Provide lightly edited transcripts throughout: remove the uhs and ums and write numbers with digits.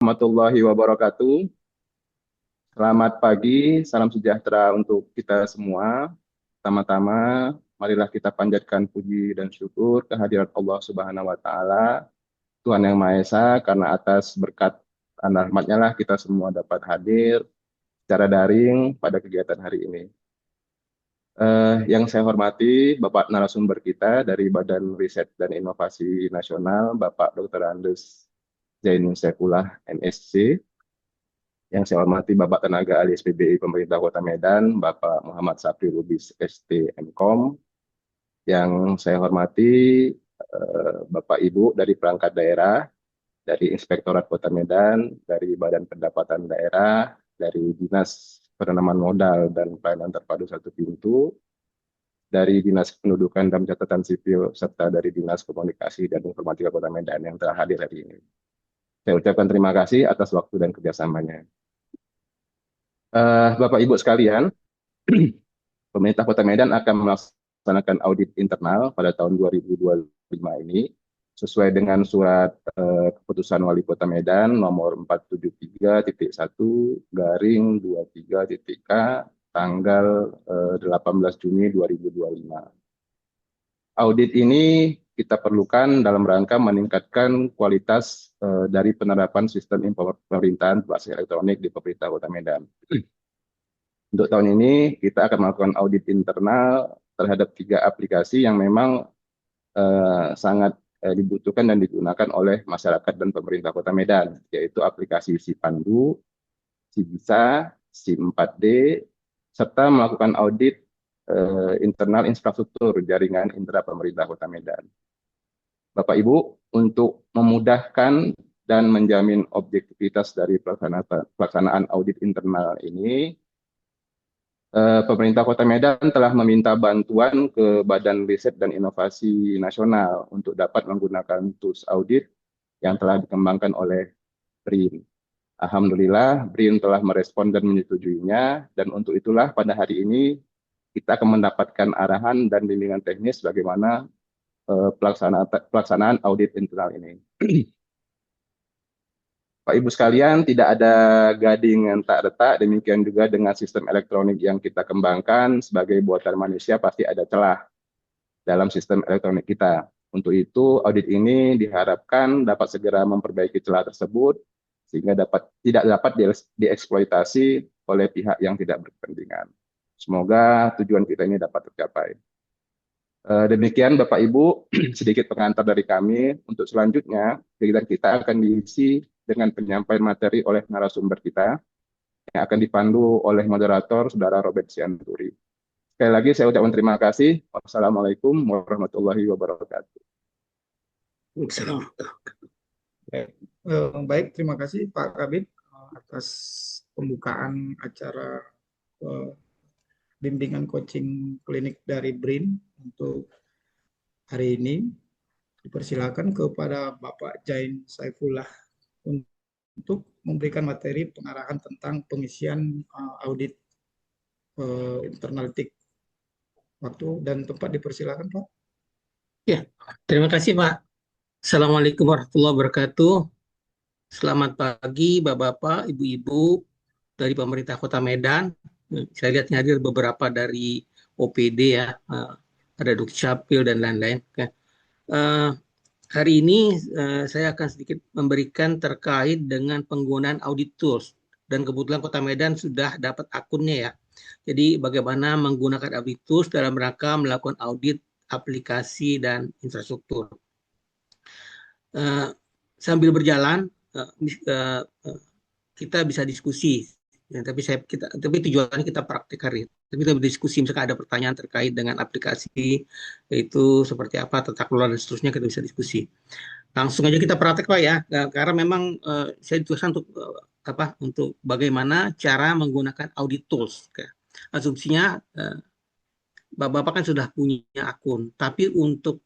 warahmatullahi wabarakatuh. Selamat pagi, salam sejahtera untuk kita semua. Pertama-tama, marilah kita panjatkan puji dan syukur kehadirat Allah Subhanahu wa Ta'ala, Tuhan Yang Maha Esa, karena atas berkat dan rahmat-Nya lah kita semua dapat hadir secara daring pada kegiatan hari ini. Yang saya hormati Bapak narasumber kita dari Badan Riset dan Inovasi Nasional, Bapak Dr. Andes Zainul Saifullah, MSc. Yang saya hormati Bapak Tenaga Ahli SPBI Pemerintah Kota Medan, Bapak Muhammad Sapri Lubis, ST Mkom. Yang saya hormati Bapak Ibu dari perangkat daerah, dari Inspektorat Kota Medan, dari Badan Pendapatan Daerah, dari Dinas Penanaman Modal dan Pelayanan Terpadu Satu Pintu, dari Dinas Kependudukan dan Catatan Sipil, serta dari Dinas Komunikasi dan Informatika Kota Medan yang telah hadir hari ini. Saya ucapkan terima kasih atas waktu dan kerjasamanya. Bapak Ibu sekalian, pemerintah Kota Medan akan melaksanakan audit internal pada tahun 2025 ini sesuai dengan surat keputusan Wali Kota Medan nomor 473.1/23.K tanggal 18 Juni 2025. Audit ini kita perlukan dalam rangka meningkatkan kualitas dari penerapan sistem pemerintahan berbasis elektronik di pemerintah Kota Medan. Untuk tahun ini kita akan melakukan audit internal terhadap 3 aplikasi yang memang sangat dibutuhkan dan digunakan oleh masyarakat dan pemerintah Kota Medan, yaitu aplikasi Sipandu, Sibisa, SIM4D, serta melakukan audit internal infrastruktur jaringan intra pemerintah Kota Medan. Bapak Ibu, untuk memudahkan dan menjamin objektivitas dari pelaksanaan audit internal ini, pemerintah Kota Medan telah meminta bantuan ke Badan Riset dan Inovasi Nasional untuk dapat menggunakan tools audit yang telah dikembangkan oleh BRIN. Alhamdulillah, BRIN telah merespon dan menyetujuinya, dan untuk itulah pada hari ini kita akan mendapatkan arahan dan bimbingan teknis bagaimana pelaksanaan audit internal ini. Pak Ibu sekalian, tidak ada gading yang tak retak, demikian juga dengan sistem elektronik yang kita kembangkan sebagai buatan manusia pasti ada celah dalam sistem elektronik kita. Untuk itu, audit ini diharapkan dapat segera memperbaiki celah tersebut sehingga tidak dapat dieksploitasi oleh pihak yang tidak berkepentingan. Semoga tujuan kita ini dapat tercapai. Demikian Bapak Ibu, sedikit pengantar dari kami. Untuk selanjutnya, kegiatan kita akan diisi dengan penyampaian materi oleh narasumber kita yang akan dipandu oleh moderator Saudara Robert Sianturi. Sekali lagi saya ucapkan terima kasih. Wassalamualaikum warahmatullahi wabarakatuh. Baik, terima kasih Pak Kabid atas pembukaan acara bimbingan coaching klinik dari BRIN untuk hari ini. Dipersilakan kepada Bapak Jain Saifullah untuk memberikan materi pengarahan tentang pengisian audit internalitik. Waktu dan tempat dipersilakan, Pak. Ya, terima kasih Pak. Assalamualaikum warahmatullahi wabarakatuh. Selamat pagi Bapak-Bapak, Ibu-Ibu dari pemerintah Kota Medan. Saya lihat hadir beberapa dari OPD ya, ada Dukcapil dan lain-lain. Hari ini saya akan sedikit memberikan terkait dengan penggunaan audit tools. Dan kebetulan Kota Medan sudah dapat akunnya ya. Jadi bagaimana menggunakan audit tools dalam rangka melakukan audit aplikasi dan infrastruktur. Sambil berjalan kita bisa diskusi, ya, tapi tujuannya kita praktik hari. Tapi kita berdiskusi, misalkan ada pertanyaan terkait dengan aplikasi, yaitu seperti apa, tata kelola dan seterusnya, kita bisa diskusi. Langsung aja kita praktek Pak ya, karena memang saya ditugaskan untuk bagaimana cara menggunakan audit tools. Asumsinya Bapak kan sudah punya akun, tapi untuk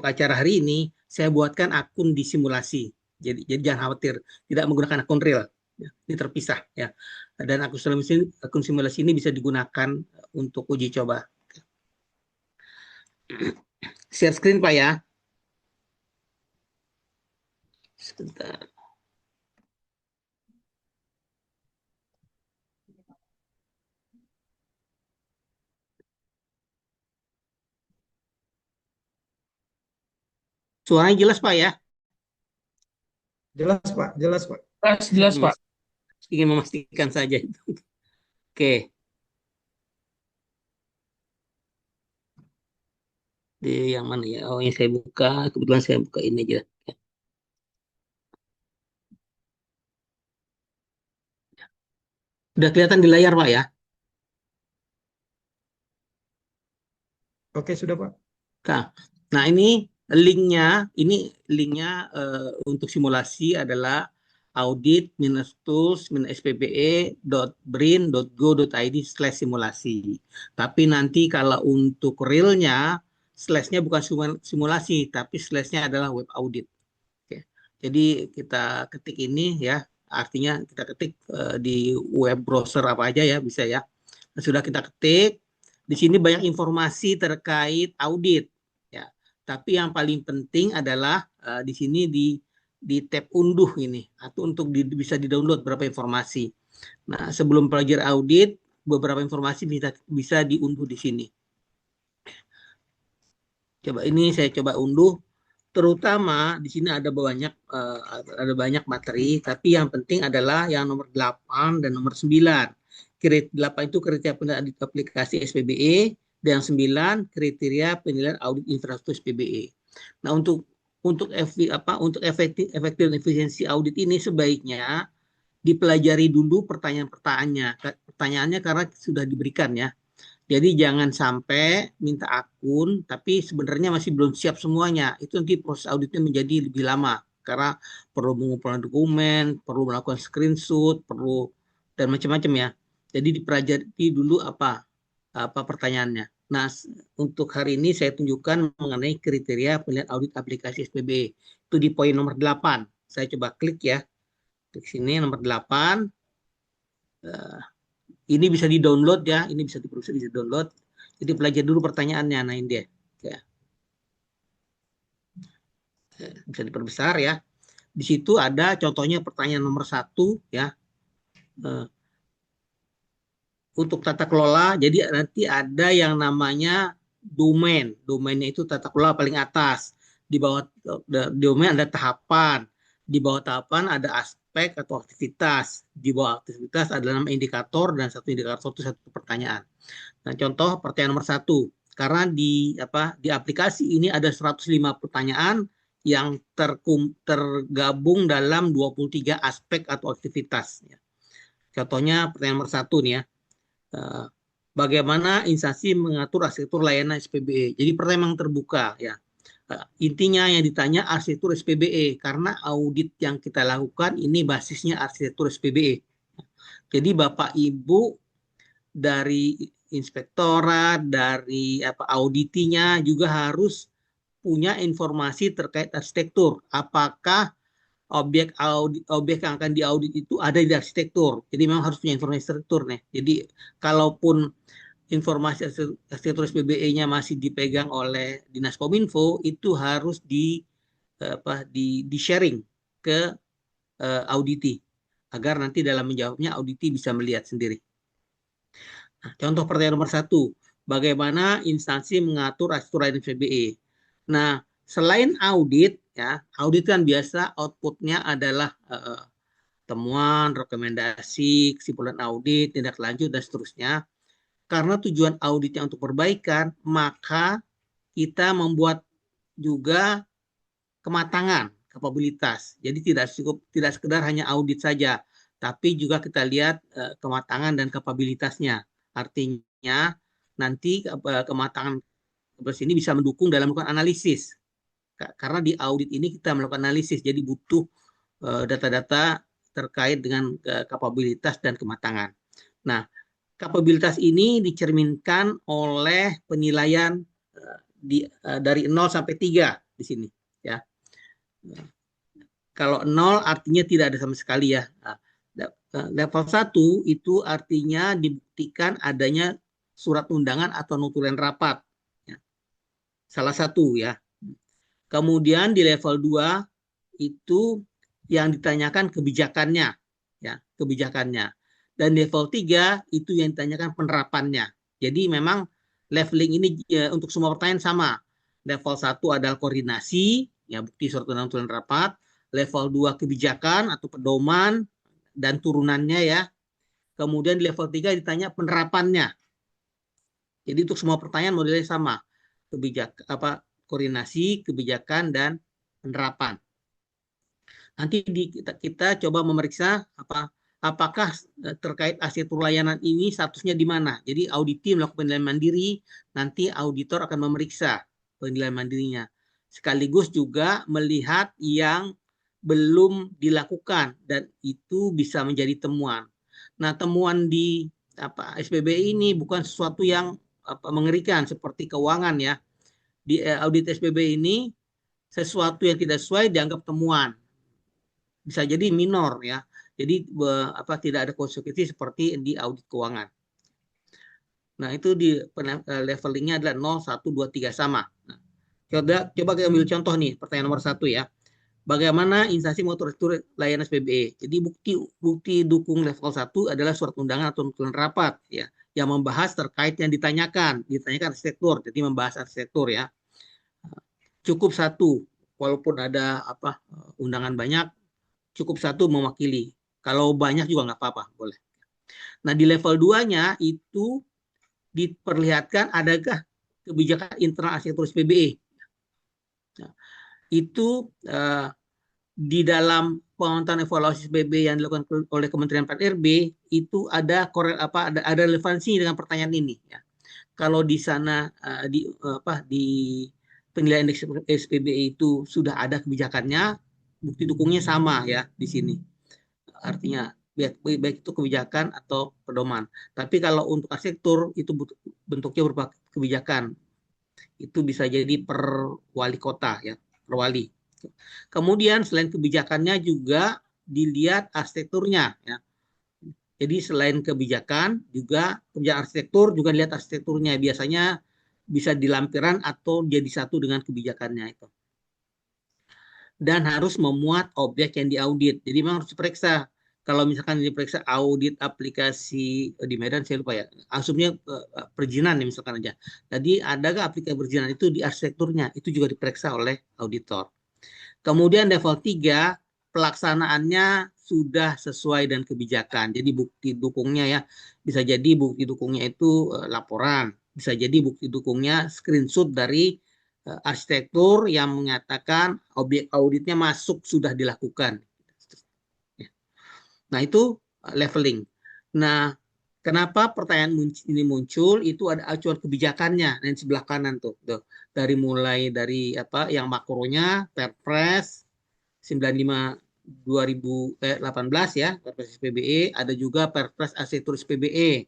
acara hari ini saya buatkan akun di simulasi. Jadi jangan khawatir, tidak menggunakan akun real. Ya, ini terpisah ya. Dan akun simulasi ini bisa digunakan untuk uji coba. Share screen Pak ya. Sebentar. Suaranya jelas Pak ya? Jelas Pak, jelas Pak. Jelas, Saya jelas, Pak. ingin memastikan saja itu. Oke, di yang mana ya? Oh, ini saya buka. Kebetulan saya buka ini aja. Udah kelihatan di layar Pak ya? Oke, sudah Pak. Nah, nah ini linknya untuk simulasi adalah audit-tools-spbe.brin.go.id/simulasi. Tapi nanti kalau untuk realnya, slashnya bukan simulasi, tapi slashnya adalah web audit. Oke. Jadi kita ketik ini ya, artinya kita ketik di web browser apa aja ya, bisa ya. Nah, sudah kita ketik, di sini banyak informasi terkait audit ya. Tapi yang paling penting adalah di sini di tab unduh ini atau untuk bisa di-download beberapa informasi. Nah, sebelum belajar audit, beberapa informasi bisa diunduh di sini. Coba ini saya coba unduh, terutama di sini ada banyak materi, tapi yang penting adalah yang nomor 8 dan nomor 9. 8 itu kriteria penilaian aplikasi SPBE, dan yang 9 kriteria penilaian audit infrastruktur SPBE. Nah, untuk efektif dan efisiensi audit ini sebaiknya dipelajari dulu pertanyaannya karena sudah diberikan ya. Jadi jangan sampai minta akun, tapi sebenarnya masih belum siap semuanya. Itu nanti proses auditnya menjadi lebih lama karena perlu mengumpulkan dokumen, perlu melakukan screenshot, perlu dan macam-macam ya. Jadi dipelajari dulu apa pertanyaannya. Nah, untuk hari ini saya tunjukkan mengenai kriteria penilaian audit aplikasi SPBE. Itu di poin nomor 8. Saya coba klik ya. Klik sini nomor 8. Ini bisa di-download ya, ini bisa di-download. Jadi pelajari dulu pertanyaannya, nah ini dia. Ya. Bisa diperbesar ya. Di situ ada contohnya pertanyaan nomor 1 ya. Untuk tata kelola, jadi nanti ada yang namanya domain. Domainnya itu tata kelola paling atas. Di bawah domain ada tahapan. Di bawah tahapan ada aspek atau aktivitas. Di bawah aktivitas ada nama indikator dan satu indikator itu satu pertanyaan. Nah, contoh pertanyaan nomor 1. Karena di aplikasi ini ada 105 pertanyaan yang tergabung dalam 23 aspek atau aktivitas. Contohnya pertanyaan nomor 1 nih ya. Bagaimana instansi mengatur arsitektur layanan SPBE? Jadi pertanyaan terbuka ya. Intinya yang ditanya arsitektur SPBE karena audit yang kita lakukan ini basisnya arsitektur SPBE. Jadi Bapak Ibu dari inspektorat, dari auditinya juga harus punya informasi terkait arsitektur. Apakah objek yang akan diaudit itu ada di arsitektur. Jadi memang harus punya informasi arsitektur nih. Jadi kalaupun informasi arsitektur SPBE-nya masih dipegang oleh Dinas Kominfo, itu harus di sharing ke auditi agar nanti dalam menjawabnya auditi bisa melihat sendiri. Nah, contoh pertanyaan nomor 1, bagaimana instansi mengatur arsitektur layanan SPBE? Nah, selain audit ya, audit kan biasa outputnya adalah temuan, rekomendasi, kesimpulan audit, tindak lanjut dan seterusnya. Karena tujuan auditnya untuk perbaikan, maka kita membuat juga kematangan, kapabilitas. Jadi tidak sekedar hanya audit saja, tapi juga kita lihat kematangan dan kapabilitasnya. Artinya nanti kematangan ini bisa mendukung dalam melakukan analisis. Karena di audit ini kita melakukan analisis, jadi butuh data-data terkait dengan kapabilitas dan kematangan. Nah, kapabilitas ini dicerminkan oleh penilaian dari 0 sampai 3 di sini ya. Kalau 0 artinya tidak ada sama sekali ya. Level 1 itu artinya dibuktikan adanya surat undangan atau notulen rapat. Ya. Salah satu ya. Kemudian di level 2 itu yang ditanyakan kebijakannya. Ya, kebijakannya. Dan level 3 itu yang ditanyakan penerapannya. Jadi memang leveling ini untuk semua pertanyaan sama. Level 1 adalah koordinasi, ya bukti surat undangan turunan rapat. Level 2 kebijakan atau pedoman dan turunannya ya. Kemudian di level 3 ditanya penerapannya. Jadi untuk semua pertanyaan modelnya sama. Koordinasi, kebijakan dan penerapan. Nanti kita coba memeriksa apakah terkait arsitektur layanan ini statusnya di mana. Jadi audit tim melakukan penilaian mandiri, nanti auditor akan memeriksa penilaian mandirinya. Sekaligus juga melihat yang belum dilakukan dan itu bisa menjadi temuan. Nah, temuan di SPBI ini bukan sesuatu yang mengerikan seperti keuangan ya. Di audit SPBI ini sesuatu yang tidak sesuai dianggap temuan. Bisa jadi minor ya. Jadi tidak ada konsekuensi seperti di audit keuangan. Nah, itu di levelingnya adalah 0, 1, 2, 3 sama. Nah, coba kita ambil contoh nih, pertanyaan nomor 1 ya. Bagaimana instansi mengatur layanan SPBE? Jadi bukti dukung level 1 adalah surat undangan atau tuntutan rapat ya, yang membahas terkait yang ditanyakan arsitektur. Jadi membahas arsitektur ya. Cukup 1, walaupun ada undangan banyak, cukup 1 mewakili. Kalau banyak juga nggak apa-apa, boleh. Nah, di level 2-nya itu diperlihatkan adakah kebijakan internal arsitektur SPBE. Nah, itu di dalam pemantauan evaluasi SPBE yang dilakukan oleh Kementerian PAN-RB itu ada relevansi dengan pertanyaan ini ya. Kalau di sana di penilaian indeks SPBE itu sudah ada kebijakannya, bukti dukungnya sama ya di sini. Artinya baik itu kebijakan atau pedoman. Tapi kalau untuk arsitektur itu bentuknya berupa kebijakan. Itu bisa jadi per wali kota ya, per wali. Kemudian selain kebijakannya juga dilihat arsitekturnya ya. Jadi selain kebijakan juga kebijakan arsitektur juga dilihat arsitekturnya. Biasanya bisa di lampiran atau jadi satu dengan kebijakannya itu. Dan harus memuat objek yang diaudit. Jadi memang harus diperiksa. Kalau misalkan diperiksa audit aplikasi di Medan, saya lupa ya, asumsinya perizinan ya misalkan aja. Jadi adakah aplikasi perizinan itu di arsitekturnya, itu juga diperiksa oleh auditor. Kemudian level 3, pelaksanaannya sudah sesuai dengan kebijakan. Jadi bukti dukungnya ya, bisa jadi bukti dukungnya itu laporan, bisa jadi bukti dukungnya screenshot dari arsitektur yang menyatakan objek auditnya masuk sudah dilakukan. Nah, itu leveling. Nah, kenapa pertanyaan ini muncul? Itu ada acuan kebijakannya dan sebelah kanan tuh. Dari mulai dari yang makronya Perpres 95 2018 ya, Perpres SPBE, ada juga Perpres arsitektur SPBE.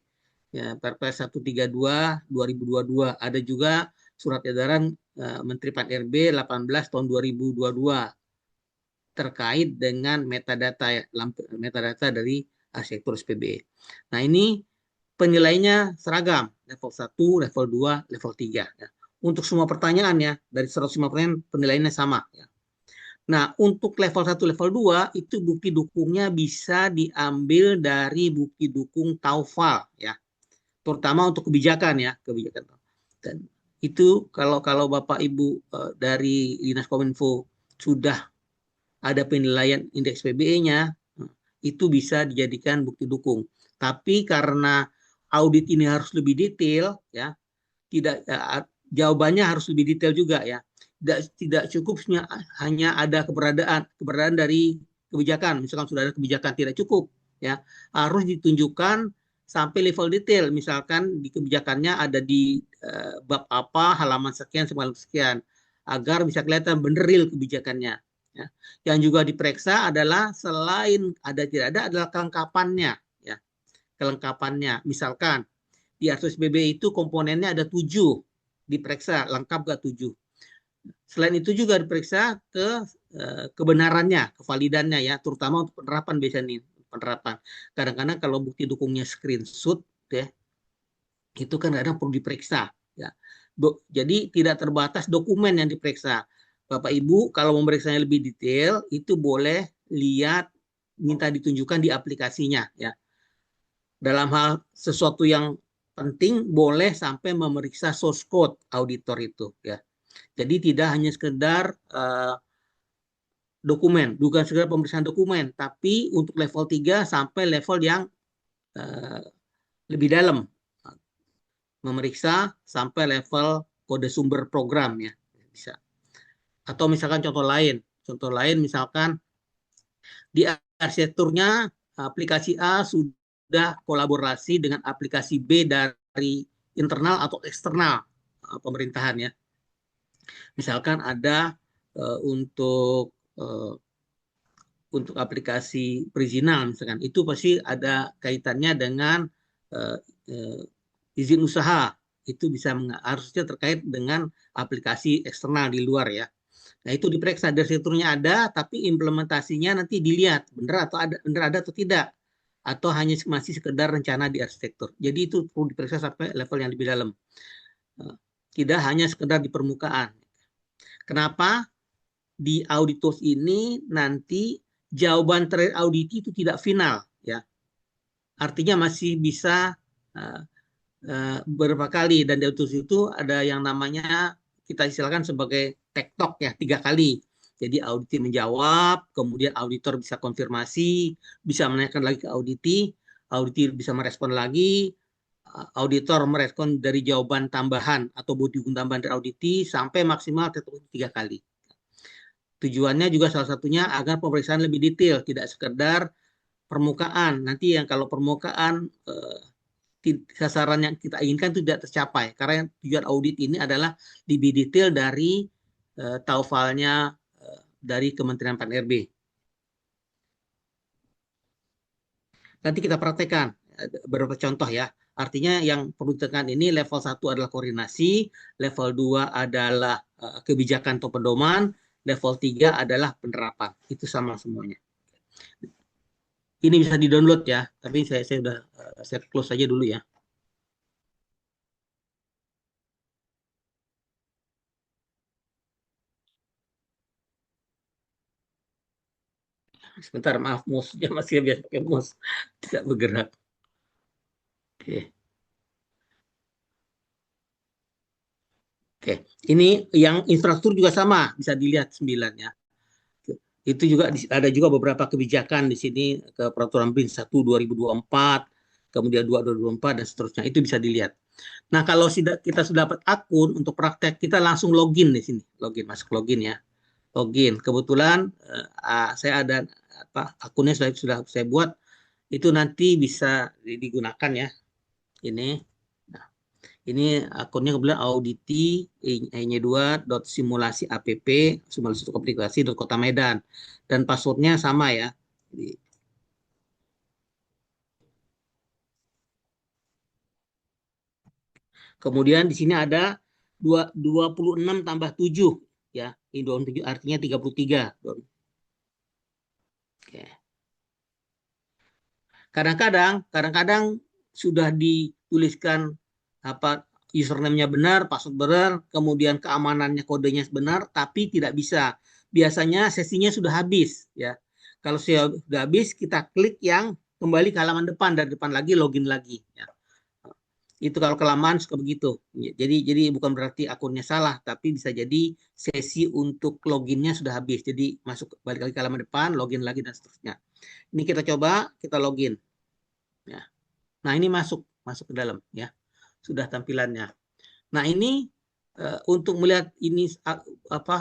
Ya, Perpres 132 2022, ada juga surat edaran Menteri PAN-RB 18 tahun 2022 terkait dengan metadata dari arsitektur SPBE. Nah, ini penilaiannya seragam, level 1, level 2, level 3. Ya. Untuk semua pertanyaannya, dari 105 pertanyaan penilaiannya sama. Ya. Nah, untuk level 1, level 2, itu bukti dukungnya bisa diambil dari bukti dukung TAUFAL. Ya. Terutama untuk kebijakan ya, kebijakan. Dan itu kalau Bapak Ibu dari Dinas Kominfo sudah ada penilaian indeks PBE-nya, itu bisa dijadikan bukti dukung. Tapi karena audit ini harus lebih detail, ya, jawabannya harus lebih detail juga ya. Tidak cukup hanya ada keberadaan dari kebijakan. Misalkan sudah ada kebijakan, tidak cukup, ya. Harus ditunjukkan sampai level detail. Misalkan di kebijakannya ada di bab apa, halaman sekian, sekian, agar bisa kelihatan benar real kebijakannya. Ya. Yang juga diperiksa adalah selain tidak ada adalah kelengkapannya, ya. Kelengkapannya, misalkan di arsitektur SPBE itu komponennya ada 7, diperiksa lengkap gak 7. Selain itu juga diperiksa kebenarannya, kevalidannya ya, terutama untuk penerapan biasanya penerapan. Kadang-kadang kalau bukti dukungnya screenshot, ya, itu kan kadang perlu diperiksa, ya. Jadi tidak terbatas dokumen yang diperiksa. Bapak Ibu kalau memeriksanya lebih detail itu boleh lihat, minta ditunjukkan di aplikasinya ya. Dalam hal sesuatu yang penting boleh sampai memeriksa source code auditor itu ya. Jadi tidak hanya sekedar dokumen, bukan sekedar pemeriksaan dokumen, tapi untuk level 3 sampai level yang lebih dalam, memeriksa sampai level kode sumber program ya, bisa. Atau misalkan contoh lain misalkan di arsitekturnya aplikasi A sudah kolaborasi dengan aplikasi B dari internal atau eksternal pemerintahan ya. Misalkan ada untuk aplikasi perizinan misalkan, itu pasti ada kaitannya dengan izin usaha, itu bisa harusnya terkait dengan aplikasi eksternal di luar ya. Nah itu diperiksa, arsitekturnya ada, tapi implementasinya nanti dilihat benar ada atau tidak, atau hanya masih sekedar rencana di arsitektur. Jadi itu perlu diperiksa sampai level yang lebih dalam, tidak hanya sekedar di permukaan. Kenapa? Di auditors ini nanti jawaban terakhir audit itu tidak final ya, artinya masih bisa beberapa kali, dan di auditors itu ada yang namanya kita istilahkan sebagai tektok ya, 3 kali. Jadi auditi menjawab, kemudian auditor bisa konfirmasi, bisa menanyakan lagi ke auditi bisa merespon lagi, auditor merespon dari jawaban tambahan atau bukti tambahan dari auditi, sampai maksimal 3 kali. Tujuannya juga salah satunya agar pemeriksaan lebih detail, tidak sekedar permukaan. Nanti yang kalau permukaan sasaran yang kita inginkan itu tidak tercapai, karena tujuan audit ini adalah lebih detail dari taufalnya dari Kementerian Pan-RB. Nanti kita praktekkan beberapa contoh ya. Artinya yang perlu ditekan ini level 1 adalah koordinasi, level 2 adalah kebijakan atau pedoman, level 3 adalah penerapan. Itu sama semuanya. Ini bisa di-download ya, tapi saya sudah saya close saja dulu ya. Sebentar, maaf, mouse-nya masih biasa pakai mouse, tidak bergerak. Oke. Oke, ini yang infrastruktur juga sama, bisa dilihat 9 ya. Itu juga ada juga beberapa kebijakan di sini, ke peraturan BIN 1 2024, kemudian 2 2024 dan seterusnya, itu bisa dilihat. Nah, kalau kita sudah dapat akun untuk praktek, kita langsung login di sini, masuk login ya. Login. Kebetulan saya ada akunnya sudah saya buat, itu nanti bisa digunakan ya. Ini akunnya kemudian auditi eny2.simulasi.app simulasi aplikasi Kota Medan, dan passwordnya sama ya. Kemudian di sini ada 26 tambah 7 ya. Ini 27 artinya 33. Oke. Kadang-kadang sudah dituliskan username-nya benar, password benar, kemudian keamanannya kodenya benar, tapi tidak bisa. Biasanya sesinya sudah habis ya. Kalau sudah habis, kita klik yang kembali ke halaman depan, dari depan lagi login lagi ya. Itu kalau kelamaan suka begitu. Jadi bukan berarti akunnya salah, tapi bisa jadi sesi untuk loginnya sudah habis. Jadi balik lagi ke halaman depan, login lagi dan seterusnya. Ini kita coba, kita login. Ya. Nah, ini masuk ke dalam ya. Sudah tampilannya. Nah, ini untuk melihat ini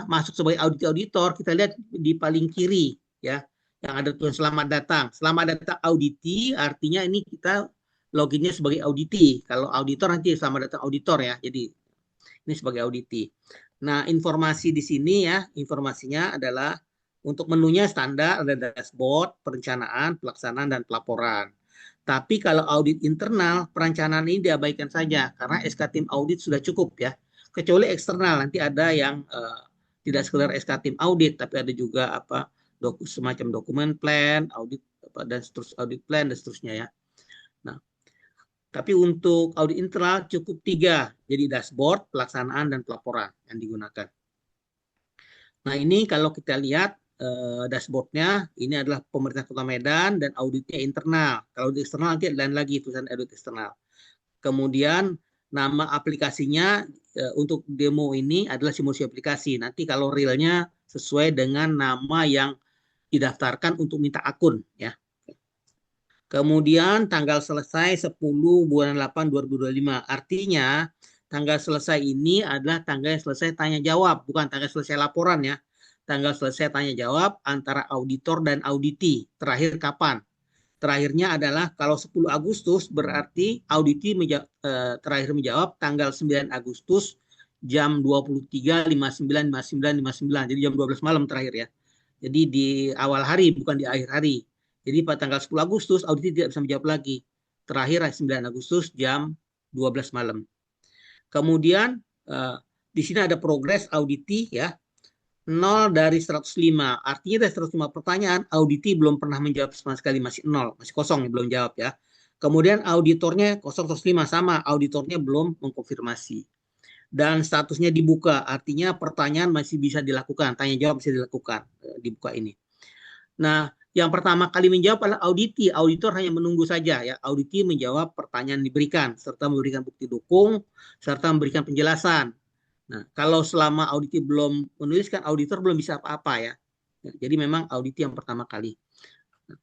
masuk sebagai auditor, kita lihat di paling kiri ya, yang ada tulisan selamat datang. Selamat datang auditi, artinya ini kita loginnya sebagai auditi. Kalau auditor nanti selamat datang auditor ya. Jadi ini sebagai auditi. Nah, informasi di sini ya, informasinya adalah untuk menunya standar, ada dashboard, perencanaan, pelaksanaan, dan pelaporan. Tapi kalau audit internal, perencanaan ini diabaikan saja karena SK tim audit sudah cukup ya. Kecuali eksternal, nanti ada yang tidak sekedar SK tim audit, tapi ada juga semacam dokumen plan, audit dan seterusnya, audit plan dan seterusnya ya. Nah, tapi untuk audit internal cukup 3, jadi dashboard, pelaksanaan, dan pelaporan yang digunakan. Nah, ini kalau kita lihat dashboardnya, ini adalah pemerintah Kota Medan dan auditnya internal. Kalau audit eksternal nanti lain lagi, tulisan audit eksternal. Kemudian nama aplikasinya untuk demo ini adalah simulasi aplikasi. Nanti kalau realnya sesuai dengan nama yang didaftarkan untuk minta akun ya. Kemudian tanggal selesai 10 bulan 8 2025. Artinya tanggal selesai ini adalah tanggal selesai tanya jawab, bukan tanggal selesai laporan ya. Tanggal selesai tanya jawab antara auditor dan auditi. Terakhir kapan? Terakhirnya adalah kalau 10 Agustus berarti auditi terakhir menjawab tanggal 9 Agustus jam 23.59, jadi jam 12 malam terakhir ya. Jadi di awal hari bukan di akhir hari. Jadi pada tanggal 10 Agustus audit tidak bisa menjawab lagi. Terakhir 9 Agustus jam 12 malam. Kemudian di sini ada progres auditi ya. 0 dari 105. Artinya dari 105 pertanyaan auditi belum pernah menjawab sama sekali, masih 0, masih kosong belum jawab ya. Kemudian auditornya 0,5 sama, auditornya belum mengkonfirmasi. Dan statusnya dibuka, artinya pertanyaan masih bisa dilakukan, tanya jawab bisa dilakukan, dibuka ini. Nah, yang pertama kali menjawab adalah auditi. Auditor hanya menunggu saja ya. Auditi menjawab pertanyaan diberikan serta memberikan bukti dukung serta memberikan penjelasan. Nah, kalau selama auditi belum menuliskan, auditor belum bisa apa-apa ya. Jadi memang auditi yang pertama kali. Nah,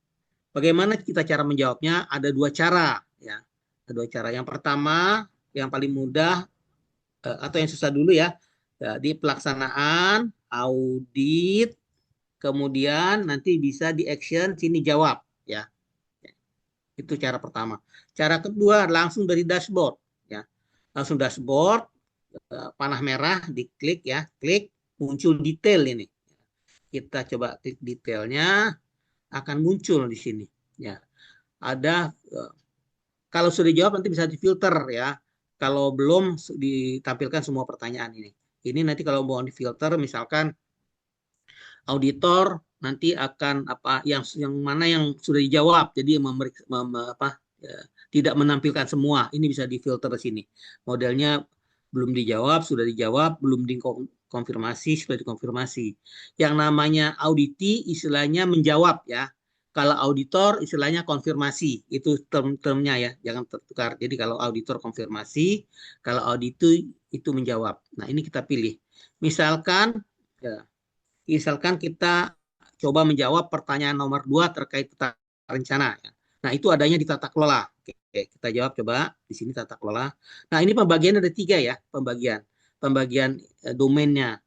bagaimana kita cara menjawabnya? Ada 2 cara ya. Ada 2 cara. Yang pertama, yang paling mudah atau yang susah dulu ya. Di pelaksanaan audit, kemudian nanti bisa di action sini jawab ya. Itu cara pertama. Cara kedua langsung dari dashboard ya. Langsung dashboard, panah merah diklik ya, klik muncul detail ini. Kita coba klik detailnya, akan muncul di sini ya. Ada kalau sudah dijawab nanti bisa difilter ya. Kalau belum ditampilkan semua pertanyaan ini. Ini nanti kalau mau difilter misalkan auditor nanti akan yang mana yang sudah dijawab, jadi tidak menampilkan semua. Ini bisa difilter di sini. Modelnya belum dijawab, sudah dijawab, belum dikonfirmasi, sudah dikonfirmasi. Yang namanya auditi istilahnya menjawab ya. Kalau auditor istilahnya konfirmasi. Itu term-termnya ya, jangan tertukar. Jadi kalau auditor konfirmasi, kalau auditi itu menjawab. Nah, ini kita pilih. Misalkan kita coba menjawab pertanyaan nomor 2 terkait tata rencana. Nah, itu adanya di tata kelola. Oke, kita jawab coba di sini tata kelola. Nah, ini pembagian ada 3 ya, pembagian domainnya.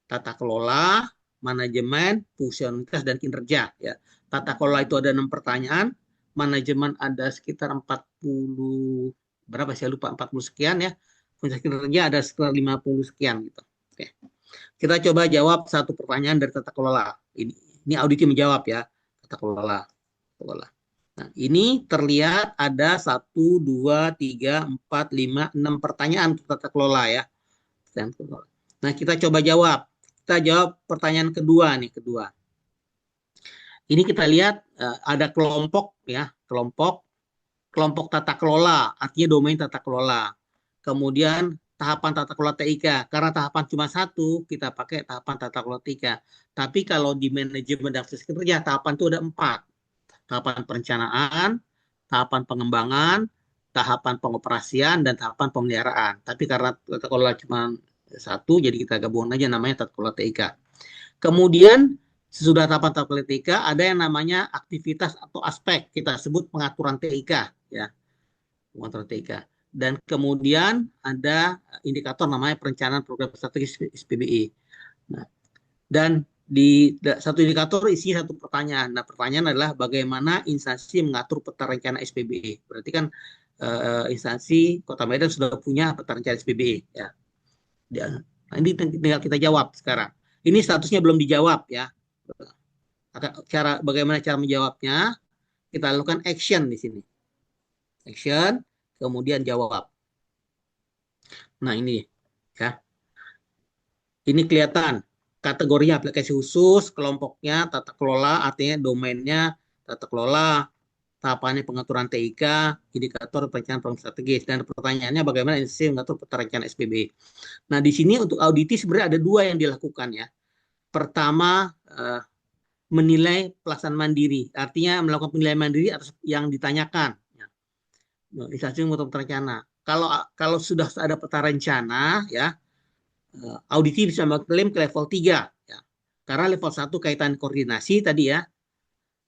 Tata kelola, manajemen, fungsionalitas dan kinerja ya. Tata kelola itu ada 6 pertanyaan, manajemen ada sekitar 40 berapa saya lupa, 40 sekian ya. Fungsi kinerja ada sekitar 50 sekian gitu. Oke. Kita coba jawab satu pertanyaan dari tata kelola. Ini auditi menjawab ya, tata kelola. Nah, ini terlihat ada 1, 2, 3, 4, 5, 6 pertanyaan untuk tata kelola ya. Nah, kita coba jawab. Kita jawab pertanyaan kedua. Ini kita lihat ada kelompok ya, kelompok tata kelola, artinya domain tata kelola. Kemudian tahapan tata kelola TIK, karena tahapan cuma 1, kita pakai tahapan tata kelola TIK. Tapi kalau di manajemen dan fungsi kinerja, tahapan itu ada 4. Tahapan perencanaan, tahapan pengembangan, tahapan pengoperasian, dan tahapan pemeliharaan. Tapi karena tata kelola cuma 1, jadi kita gabungkan aja namanya tata kelola TIK. Kemudian sesudah tahapan tata kelola TIK ada yang namanya aktivitas atau aspek, kita sebut pengaturan TIK ya. Pengaturan TIK. Dan kemudian ada indikator namanya perencanaan program strategis SPBI. Nah, dan di satu indikator isinya satu pertanyaan. Nah, pertanyaan adalah bagaimana instansi mengatur peta rencana SPBI. Berarti kan instansi Kota Medan sudah punya peta rencana SPBI ya. Nah, ini tinggal kita jawab sekarang. Ini statusnya belum dijawab ya. Bagaimana cara menjawabnya? Kita lakukan action di sini. Action, kemudian jawab. Nah, ini ya. Ini kelihatan kategorinya aplikasi khusus, kelompoknya tata kelola, artinya domainnya tata kelola, tahapannya pengaturan TIK, indikator perencanaan program strategis, dan pertanyaannya bagaimana instansi mengatur peta rencana SPBI. Nah, di sini untuk auditi sebenarnya ada 2 yang dilakukan ya. Pertama, menilai pelaksanaan mandiri, artinya melakukan penilaian mandiri atas yang ditanyakan. Instansi mengatur peta rencana. Kalau sudah ada peta rencana ya, auditi bisa mengklaim ke level 3 ya. Karena level 1 kaitan koordinasi tadi ya,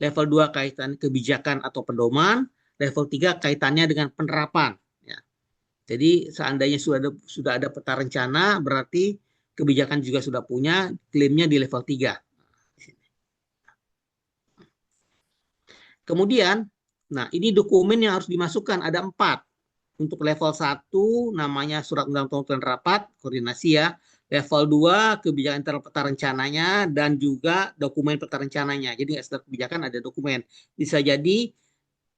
level 2 kaitan kebijakan atau pedoman, level 3 kaitannya dengan penerapan. Ya. Jadi seandainya sudah ada peta rencana, berarti kebijakan juga sudah punya, klaimnya di level 3. Kemudian, nah ini dokumen yang harus dimasukkan, ada 4. Untuk level 1 namanya surat undang undang rapat, koordinasi ya. Level 2 kebijakan internal peta rencananya dan juga dokumen peta rencananya. Jadi setelah kebijakan ada dokumen. Bisa jadi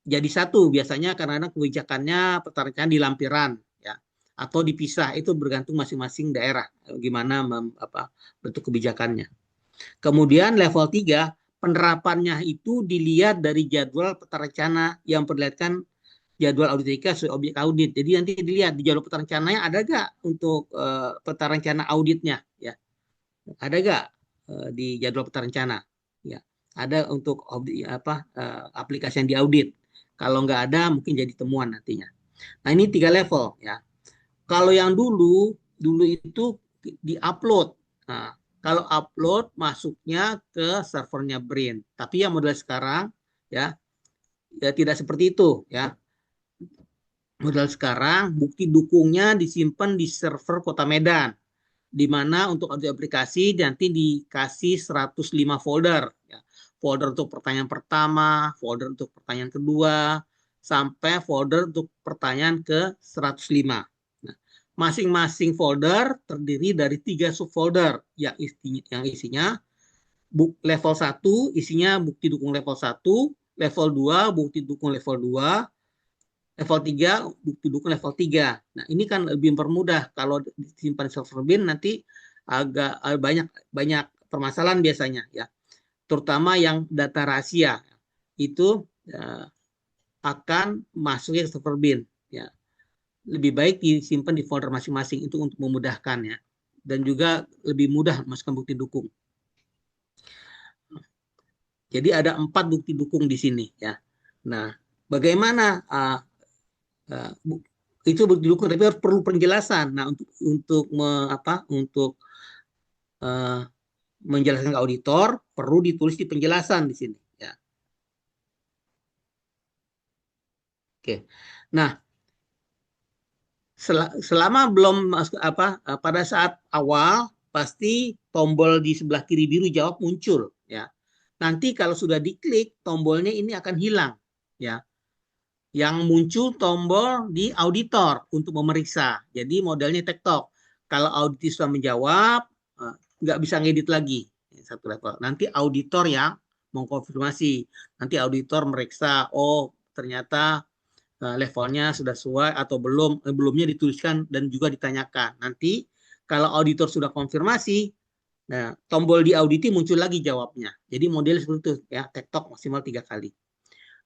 satu biasanya karena kebijakannya peta rencana di lampiran ya atau dipisah, itu bergantung masing-masing daerah gimana bentuk kebijakannya. Kemudian level 3 penerapannya itu dilihat dari jadwal peta rencana yang memperlihatkan jadwal auditika sesuai objek audit. Jadi nanti dilihat di jadwal peta rencananya ada gak untuk peta rencana auditnya ya. Ada gak di jadwal peta rencana ya. Ada untuk aplikasi yang diaudit. Kalau nggak ada mungkin jadi temuan nantinya. Nah, ini 3 level ya. Kalau yang dulu itu di-upload. Nah, kalau upload masuknya ke servernya Brin. Tapi yang model sekarang ya tidak seperti itu ya. Modal sekarang bukti dukungnya disimpan di server Kota Medan, di mana untuk aplikasi nanti dikasih 105 folder ya. Folder untuk pertanyaan pertama, folder untuk pertanyaan kedua, sampai folder untuk pertanyaan ke 105. Nah, masing-masing folder terdiri dari 3 subfolder yang isinya level 1 isinya bukti dukung level 1, level 2 bukti dukung level 2, level 3 bukti dukung level 3. Nah, ini kan lebih mempermudah kalau disimpan di server bin nanti agak banyak permasalahan biasanya ya. Terutama yang data rahasia itu akan masuk ke server bin ya. Lebih baik disimpan di folder masing-masing itu untuk memudahkan ya. Dan juga lebih mudah masukkan bukti dukung. Jadi ada 4 bukti dukung di sini ya. Nah, bagaimana itu bukti dukung, tapi harus perlu penjelasan. Nah, untuk menjelaskan ke auditor perlu ditulis di penjelasan di sini ya. Oke. Nah, selama belum pada saat awal pasti tombol di sebelah kiri biru jawab muncul ya. Nanti kalau sudah diklik tombolnya ini akan hilang ya. Yang muncul tombol di auditor untuk memeriksa. Jadi modelnya tektok. Kalau auditor sudah menjawab, nggak bisa ngedit lagi. Satu level. Nanti auditor yang mengkonfirmasi. Nanti auditor meriksa, oh ternyata levelnya sudah sesuai atau belumnya dituliskan dan juga ditanyakan. Nanti kalau auditor sudah konfirmasi, nah tombol di auditi muncul lagi jawabnya. Jadi model seperti itu ya, tektok maksimal 3 kali.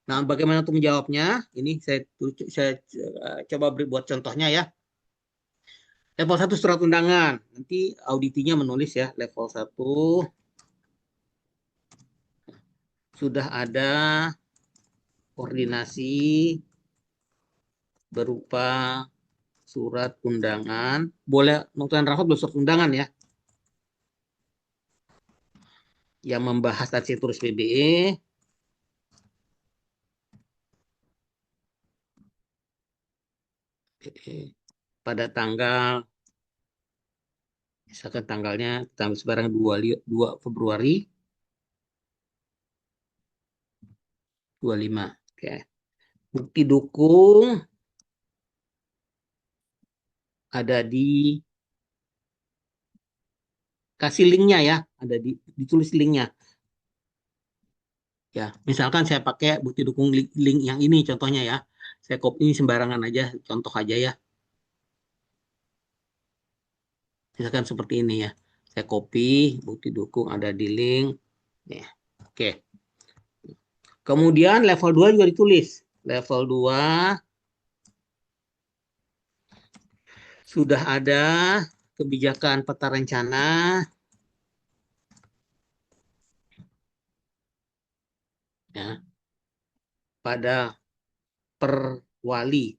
Nah, bagaimana untuk menjawabnya? Ini saya coba beri buat contohnya ya. Level 1 surat undangan. Nanti auditinya menulis ya, level 1 sudah ada koordinasi berupa surat undangan. Boleh nonton rapat belum surat undangan ya. Yang membahas arsitektur PBE. Pada tanggal, misalkan tanggalnya sekarang 2 Februari 25. Oke. Bukti dukung ada di kasih linknya ya, ada ditulis linknya. Ya, misalkan saya pakai bukti dukung link yang ini contohnya ya. Saya copy ini sembarangan aja, contoh aja ya. Misalkan seperti ini ya. Saya copy bukti dukung ada di link. Ya. Oke. Kemudian level 2 juga ditulis. Level 2 sudah ada kebijakan peta rencana ya. Pada perwali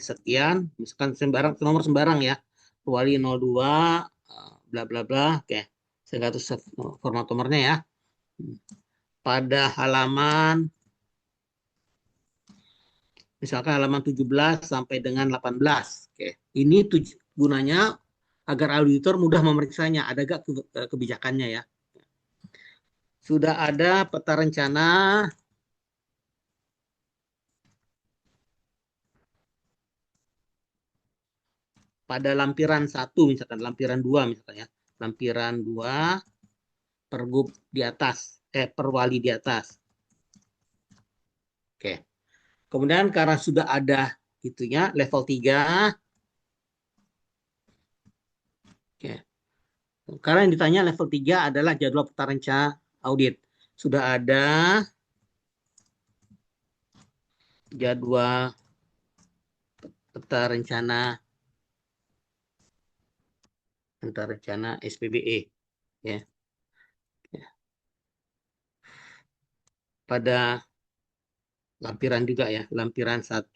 sekian, misalkan nomor sembarang ya. Perwali 02 bla bla bla. Oke. Saya nggak tahu format nomornya ya. Pada halaman, misalkan halaman 17 sampai dengan 18. Oke. Ini gunanya agar auditor mudah memeriksanya. Ada gak kebijakannya ya. Sudah ada peta rencana pada lampiran 1 misalkan, lampiran 2 misalkan ya. Lampiran 2 pergub di atas, perwali di atas. Oke. Kemudian karena sudah ada itunya level 3. Oke. Karena yang ditanya level 3 adalah jadwal peta rencana audit. Sudah ada jadwal peta rencana SPBE ya. Pada lampiran juga ya, lampiran 1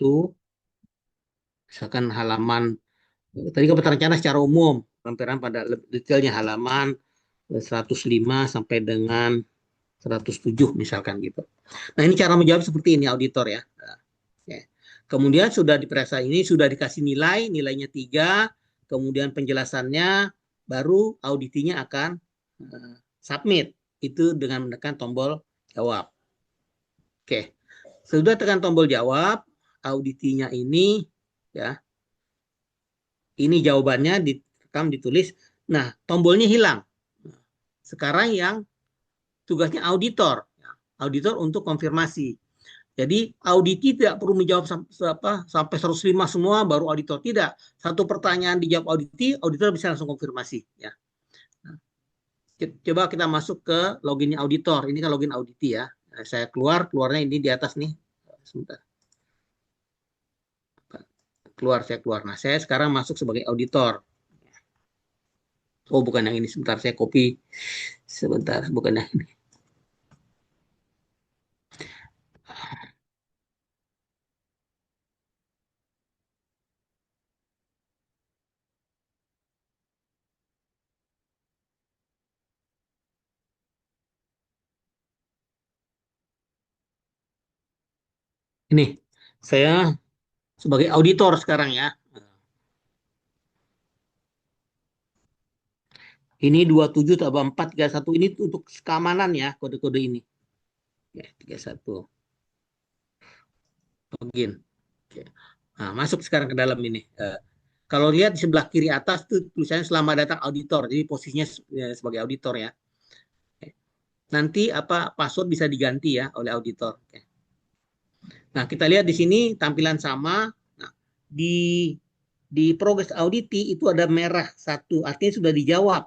misalkan halaman tadi kan peta rencana secara umum, lampiran pada detailnya halaman 105 sampai dengan 107 misalkan gitu. Nah, ini cara menjawab seperti ini auditor ya. Kemudian sudah diperiksa ini, sudah dikasih nilainya 3, kemudian penjelasannya, baru auditinya akan submit. Itu dengan menekan tombol jawab. Oke, sudah tekan tombol jawab, auditinya ini ya, ini jawabannya direkam, ditulis. Nah, tombolnya hilang. Sekarang yang tugasnya auditor untuk konfirmasi. Jadi auditi tidak perlu menjawab sampai 105 semua baru auditor, tidak. Satu pertanyaan dijawab auditi, auditor bisa langsung konfirmasi ya. Coba kita masuk ke loginnya auditor. Ini kan login auditi ya. Saya keluarnya ini di atas nih. Sebentar. Saya keluar. Nah, saya sekarang masuk sebagai auditor. Oh, bukan yang ini. Sebentar, saya copy. Sebentar, bukan yang ini. Ini, saya sebagai auditor sekarang ya. Ini 27 tambah 4, 31. Ini untuk keamanan ya, kode-kode ini. Ya, 31. Login. Oke. Nah, masuk sekarang ke dalam ini. Kalau lihat di sebelah kiri atas tuh tulisannya selamat datang auditor. Jadi posisinya sebagai auditor ya. Nanti password bisa diganti ya oleh auditor. Nah, kita lihat di sini tampilan sama. Nah, di progress auditi itu ada merah 1, artinya sudah dijawab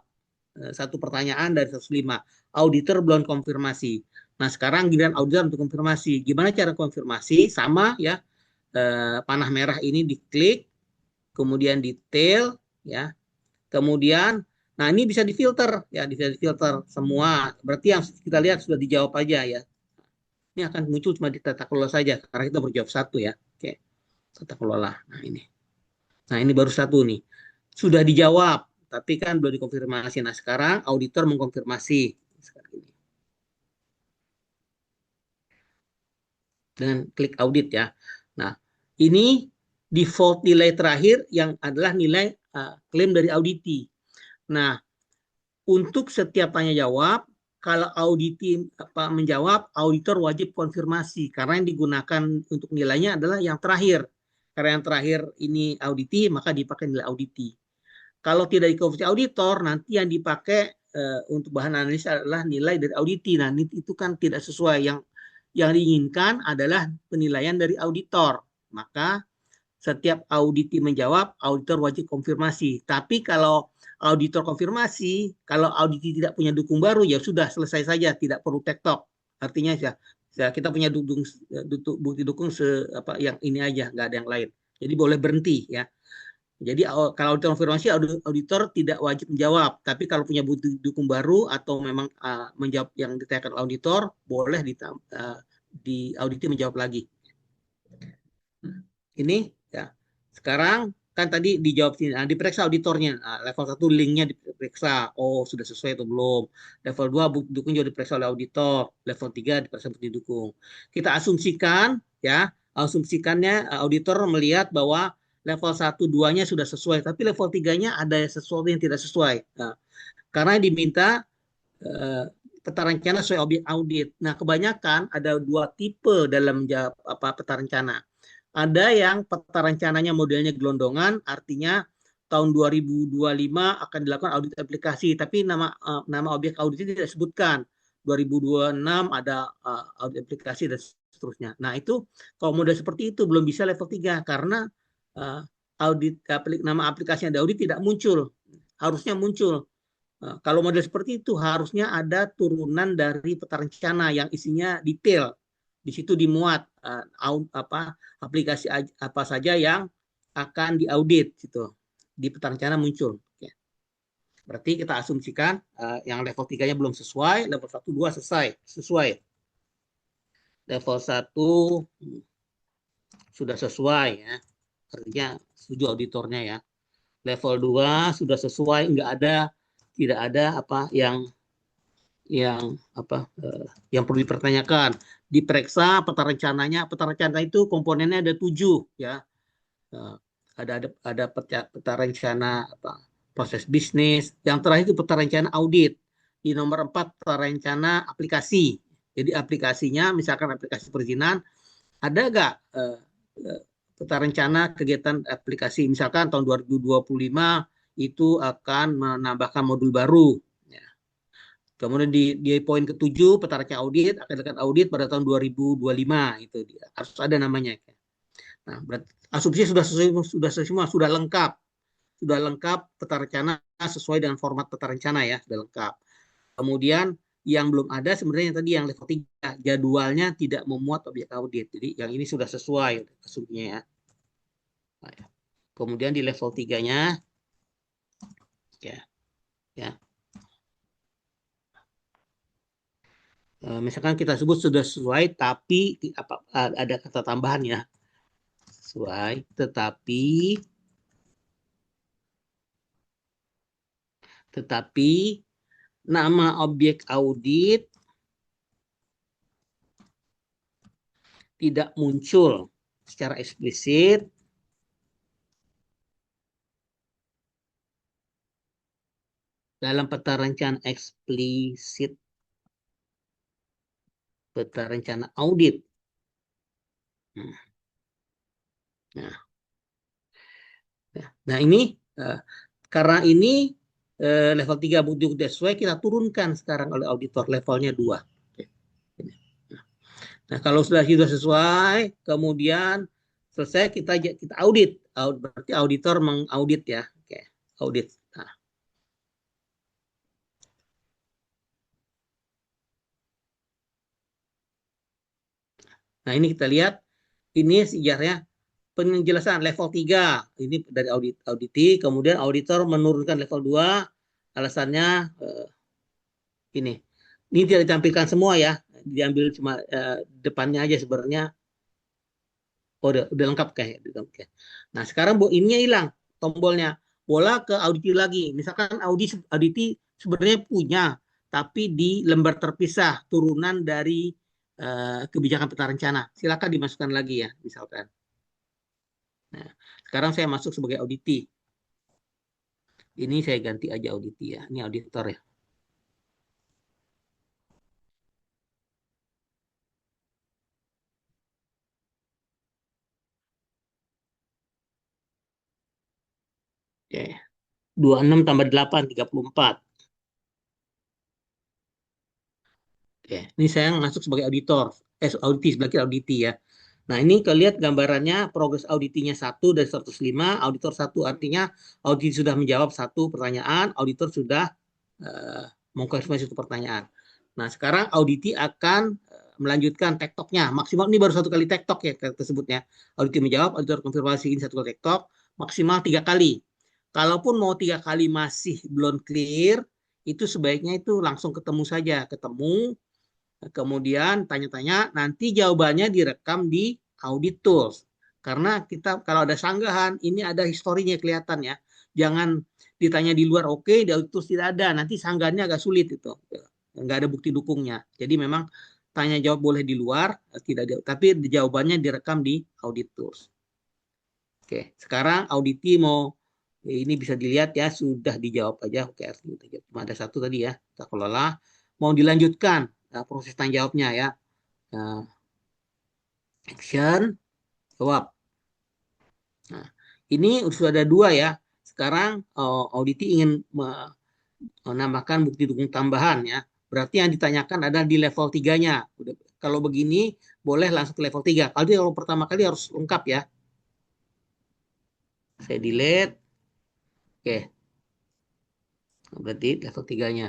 1 pertanyaan dari 105. Auditor belum konfirmasi. Nah, sekarang giliran auditor untuk konfirmasi. Gimana cara konfirmasi? Sama ya. Panah merah ini diklik, kemudian detail ya. Kemudian nah ini bisa difilter ya, bisa difilter semua. Berarti yang kita lihat sudah dijawab aja ya. Ini akan muncul cuma di tata kelola saja karena kita berjawab 1 ya. Oke. Tata kelola. Nah, ini. Nah, ini baru 1 nih. Sudah dijawab, tapi kan belum dikonfirmasi. Nah, sekarang auditor mengkonfirmasi. Dengan klik audit ya. Nah, ini default nilai terakhir yang adalah nilai klaim dari auditi. Nah, untuk setiap tanya jawab, kalau auditi menjawab, auditor wajib konfirmasi karena yang digunakan untuk nilainya adalah yang terakhir. Karena yang terakhir ini auditi, maka dipakai nilai auditi. Kalau tidak dikonfirmasi auditor, nanti yang dipakai untuk bahan analisa adalah nilai dari auditi. Nah, itu kan tidak sesuai. Yang diinginkan adalah penilaian dari auditor. Maka setiap auditi menjawab, auditor wajib konfirmasi. Tapi kalau auditor konfirmasi, kalau auditi tidak punya dukung baru, ya sudah selesai saja, tidak perlu tektok. Artinya ya kita punya bukti dukung yang ini aja, nggak ada yang lain. Jadi boleh berhenti ya. Jadi kalau auditor konfirmasi, auditor tidak wajib menjawab. Tapi kalau punya bukti dukung baru atau memang menjawab yang ditanyakan auditor, boleh di auditi menjawab lagi. Ini ya. Sekarang kan tadi dijawab sini, diperiksa auditornya. Level 1 linknya diperiksa, oh sudah sesuai atau belum. Level 2 bukti dukung juga diperiksa oleh auditor. Level 3 diperiksa bukti dukung. Kita asumsikan ya, asumsikannya auditor melihat bahwa level 1 2-nya sudah sesuai, tapi level 3-nya ada sesuatu yang tidak sesuai. Nah, karena diminta peta rencana sesuai objek audit. Nah, kebanyakan ada dua tipe dalam peta rencana. Ada yang peta rencananya modelnya gelondongan, artinya tahun 2025 akan dilakukan audit aplikasi, tapi nama objek audit tidak disebutkan. 2026 ada audit aplikasi dan seterusnya. Nah, itu kalau model seperti itu belum bisa level 3 karena nama aplikasinya ada audit tidak muncul. Harusnya muncul. Kalau model seperti itu harusnya ada turunan dari peta rencana yang isinya detail. Di situ dimuat aplikasi apa saja yang akan diaudit gitu. Di peta rencana muncul. Berarti kita asumsikan yang level 3-nya belum sesuai, level 1 2 sesuai. Level 1 sudah sesuai ya. Artinya setuju auditornya ya. Level 2 sudah sesuai, tidak ada yang perlu dipertanyakan. Diperiksa peta rencananya. Peta rencana itu komponennya ada 7 ya. Ada peta rencana proses bisnis. Yang terakhir itu peta rencana audit. Di nomor 4 peta rencana aplikasi. Jadi aplikasinya misalkan aplikasi perizinan, ada nggak peta rencana kegiatan aplikasi, misalkan tahun 2025 itu akan menambahkan modul baru. Ya. Kemudian di poin ke-7 peta rencana audit akan dilakukan audit pada tahun 2025 itu dia. Harus ada namanya. Nah, berarti asumsi sudah semua, sudah lengkap peta rencana sesuai dengan format peta rencana ya, sudah lengkap. Kemudian yang belum ada sebenarnya tadi yang level 3, jadwalnya tidak memuat objek audit. Jadi yang ini sudah sesuai asumsinya ya. Nah, kemudian di level 3-nya ya. Misalkan kita sebut sudah sesuai tapi ada kata tambahan ya. Sesuai tetapi nama objek audit tidak muncul secara eksplisit dalam peta rencana eksplisit, peta rencana audit. Nah ini karena ini level 3 bukti sesuai, kita turunkan sekarang oleh auditor levelnya 2. Nah, kalau sudah sesuai, kemudian selesai kita audit. Berarti auditor mengaudit ya. Oke, audit. Nah, ini kita lihat ini sejarahnya penjelasan level 3. Ini dari auditi, kemudian auditor menurunkan level 2. Alasannya ini tidak ditampilkan semua ya, diambil cuma depannya aja sebenarnya. Udah lengkap kayak. Nah, sekarang ininya hilang tombolnya. Bola ke auditi lagi. Misalkan auditi sebenarnya punya, tapi di lembar terpisah turunan dari kebijakan peta rencana. Silakan dimasukkan lagi ya, misalkan. Nah, sekarang saya masuk sebagai auditi. Ini saya ganti aja auditi ya. Ini auditor ya. Oke. 26 tambah 8, 34. Oke. Ini saya masuk sebagai auditor. Auditi, sebelah kiri auditi ya. Nah, ini kalian gambarannya progres auditinya 1 dari 105, auditor 1 artinya audit sudah menjawab 1 pertanyaan, auditor sudah mengkonfirmasi 1 pertanyaan. Nah, sekarang auditi akan melanjutkan tektoknya. Maksimal ini baru 1 kali tektok ya tersebutnya. Auditi menjawab, auditor konfirmasi ini 1 kali tektok, maksimal 3 kali. Kalaupun mau 3 kali masih belum clear, itu sebaiknya itu langsung ketemu saja, kemudian tanya-tanya, nanti jawabannya direkam di audit tools. Karena kita kalau ada sanggahan, ini ada historinya kelihatan ya. Jangan ditanya di luar oke, di auditus tidak ada. Nanti sanggahannya agak sulit itu. Nggak ada bukti dukungnya. Jadi memang tanya jawab boleh di luar, tidak ada, tapi jawabannya direkam di auditus. Oke, sekarang auditi mau ini bisa dilihat ya, sudah dijawab aja. Oke, cuma ada satu tadi ya, kita kelola. Mau dilanjutkan proses tanya jawabnya ya. Nah, action, jawab. Nah, ini sudah ada dua ya. Sekarang auditi ingin menambahkan bukti dukung tambahan ya. Berarti yang ditanyakan ada di level 3-nya. Kalau begini boleh langsung ke level 3. Kalau pertama kali harus lengkap ya. Saya delete. Oke. Berarti level 3-nya.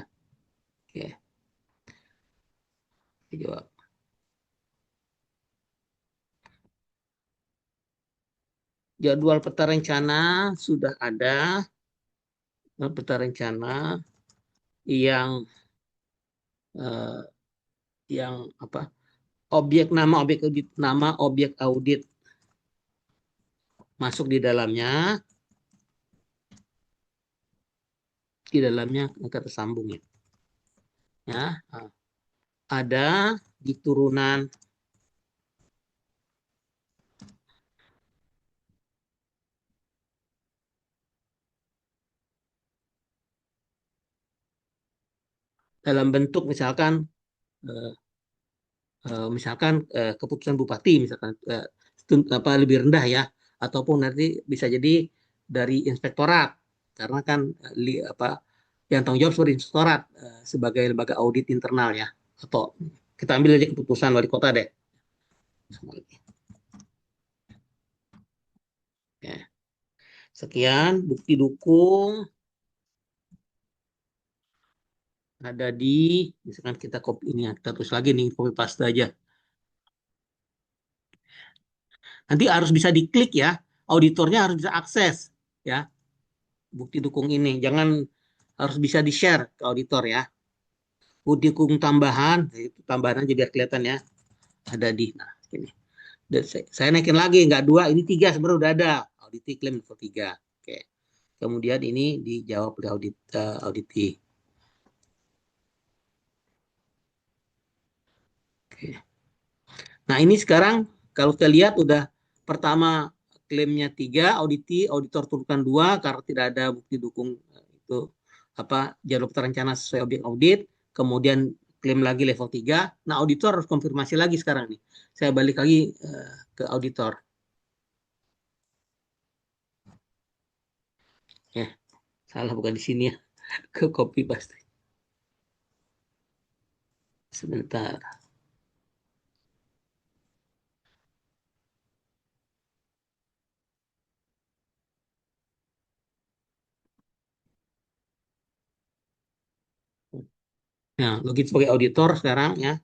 Oke. Jawab. Jadwal peta rencana sudah ada. Peta rencana yang eh, apa? Nama objek audit masuk di dalamnya. Di dalamnya kata sambung ya. Ya, ada di turunan dalam bentuk misalkan keputusan bupati misalkan lebih rendah ya, ataupun nanti bisa jadi dari inspektorat karena kan yang tanggung jawab sebagai inspektorat sebagai lembaga audit internal ya, atau kita ambil aja keputusan wali kota deh. Ya. Sekian bukti dukung ada di misalkan kita copy ini ya, kita tulis lagi nih, copy paste aja. Nanti harus bisa diklik ya, auditornya harus bisa akses ya bukti dukung ini. Jangan, harus bisa di-share ke auditor ya. Bukti dukung tambahan, itu tambahan aja biar kelihatan ya. Ada di, nah ini. Dan saya naikin lagi, nggak 2, ini 3 sebenarnya udah ada. Auditi klaim level 3. Oke. Kemudian ini dijawab oleh auditi. Oke. Nah ini sekarang kalau kita lihat udah pertama klaimnya 3, auditor turunkan 2 karena tidak ada bukti dukung itu jalur terencana sesuai objek audit. Kemudian klaim lagi level 3. Nah auditor harus konfirmasi lagi sekarang nih. Saya balik lagi ke auditor. Salah bukan di sini ya. Ke copy paste. Sebentar. Nah, login sebagai auditor sekarang ya.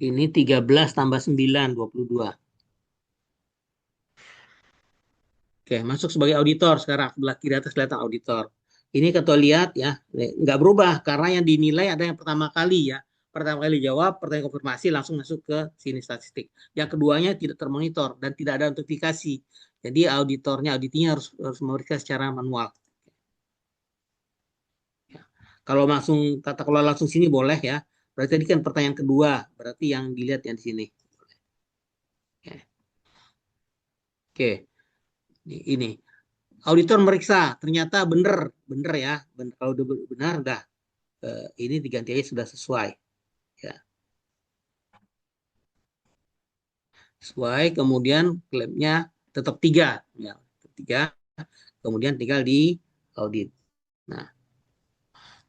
Ini 13 tambah 9, 22. Oke, masuk sebagai auditor sekarang. Sebelah kiri atas kelihatan auditor. Ini kita lihat ya, nggak berubah karena yang dinilai ada yang pertama kali ya. Pertama kali jawab, pertanyaan konfirmasi langsung masuk ke sini statistik. Yang keduanya tidak termonitor dan tidak ada notifikasi. Jadi auditinya harus memeriksa secara manual. Ya. Kalau langsung tata kelola langsung sini boleh ya. Berarti tadi kan pertanyaan kedua, berarti yang dilihat yang di sini. Oke, ini auditor meriksa, ternyata benar ya, kalau udah benar udah ini diganti aja sudah sesuai, ya. Sesuai, kemudian klaimnya tetap 3, ya, 3, kemudian tinggal di audit. Nah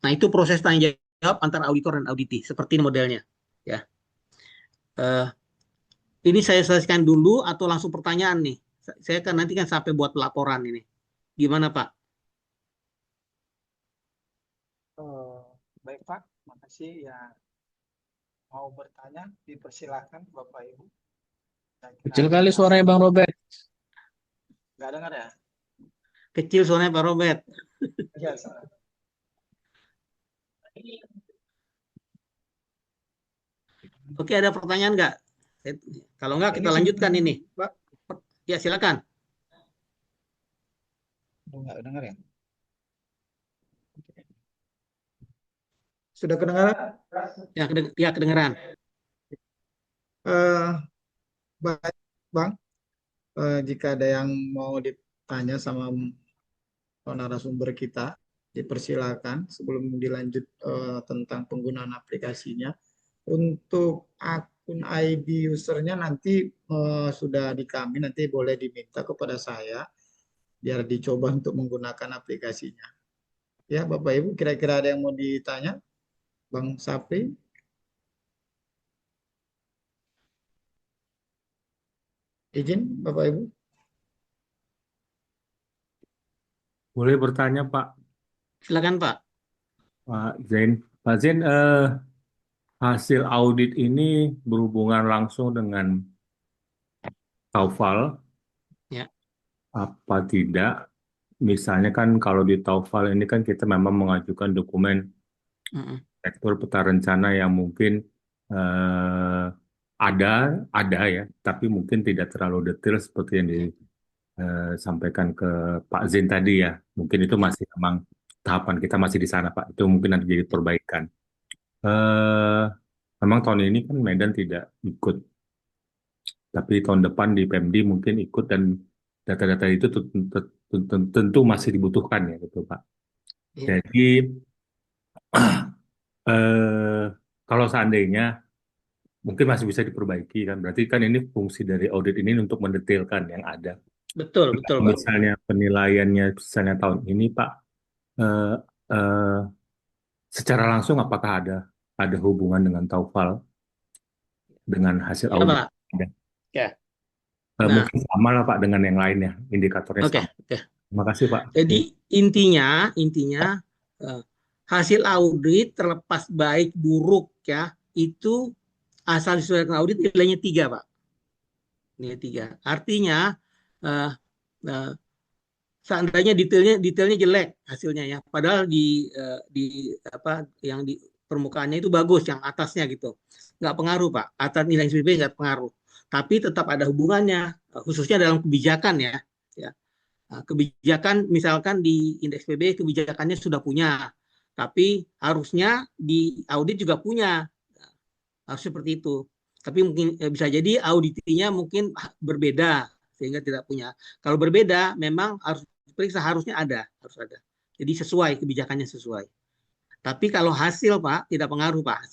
itu proses tanya jawab antara auditor dan auditi, seperti ini modelnya, ya. Ini saya selesaikan dulu atau langsung pertanyaan nih? Saya kan nanti kan sampai buat laporan ini. Gimana Pak? Baik Pak, makasih ya. Mau bertanya, dipersilakan Bapak Ibu. Kecil kali suaranya Bang Robert. Nggak dengar ya? Kecil suaranya Pak Robert. Iya, Oke, ada pertanyaan nggak? Kalau nggak kita lanjutkan ini. Pak, Ya, silakan. Nggak dengar ya? Sudah kedengaran? Ya, ya kedengeran. Eh, Baik, Bang. Jika ada yang mau ditanya sama narasumber kita, dipersilakan sebelum dilanjut tentang penggunaan aplikasinya. Untuk akun ID usernya nanti sudah di kami, nanti boleh diminta kepada saya biar dicoba untuk menggunakan aplikasinya. Ya, Bapak Ibu, kira-kira ada yang mau ditanya? Bang Sapri, izin Bapak Ibu. Boleh bertanya Pak, Silakan, Pak. Pak Zain. Pak Zain, hasil audit ini berhubungan langsung dengan Taufal Ya. apa tidak? Misalnya kan kalau di Taufal ini kan kita memang mengajukan dokumen Mm-mm. sektor peta rencana yang mungkin eh, ada ada ya, tapi mungkin tidak terlalu detail seperti yang Ya. disampaikan ke Pak Zain tadi ya. Mungkin itu Ya. masih memang tahapan kita masih di sana Pak. Itu mungkin nanti jadi perbaikan. Eh, Memang tahun ini kan Medan tidak ikut, tapi tahun depan di PMD mungkin ikut dan data-data itu tentu masih dibutuhkan ya gitu Pak. Ya. Jadi eh, kalau seandainya mungkin masih bisa diperbaiki kan, berarti kan ini fungsi dari audit ini untuk mendetailkan yang ada. Betul, betul, Kalau Pak. misalnya penilaiannya misalnya tahun ini Pak, eh, eh, secara langsung apakah ada hubungan dengan Taufal dengan hasil Ya, audit? Pak. Ada. Ya. Nah, Mungkin sama lah Pak dengan yang lainnya, indikatornya oke, sama. oke. Terima kasih Pak. Jadi intinya eh, hasil audit terlepas baik buruk ya itu asal disesuaikan audit nilainya 3, Pak. Nilai 3. Artinya eh, eh, seandainya detailnya jelek hasilnya ya, padahal di apa yang di permukaannya itu bagus, yang atasnya gitu, nggak pengaruh Pak. Atas nilai SPP nggak pengaruh, tapi tetap ada hubungannya, khususnya dalam kebijakan ya. Ya. Nah, kebijakan misalkan di indeks PB kebijakannya sudah punya, tapi harusnya di audit juga punya, harus seperti itu. Tapi mungkin bisa jadi auditinya mungkin berbeda sehingga tidak punya. Kalau berbeda memang harus diperiksa, harus ada. Jadi sesuai kebijakannya sesuai. Tapi kalau hasil Pak tidak pengaruh Pak,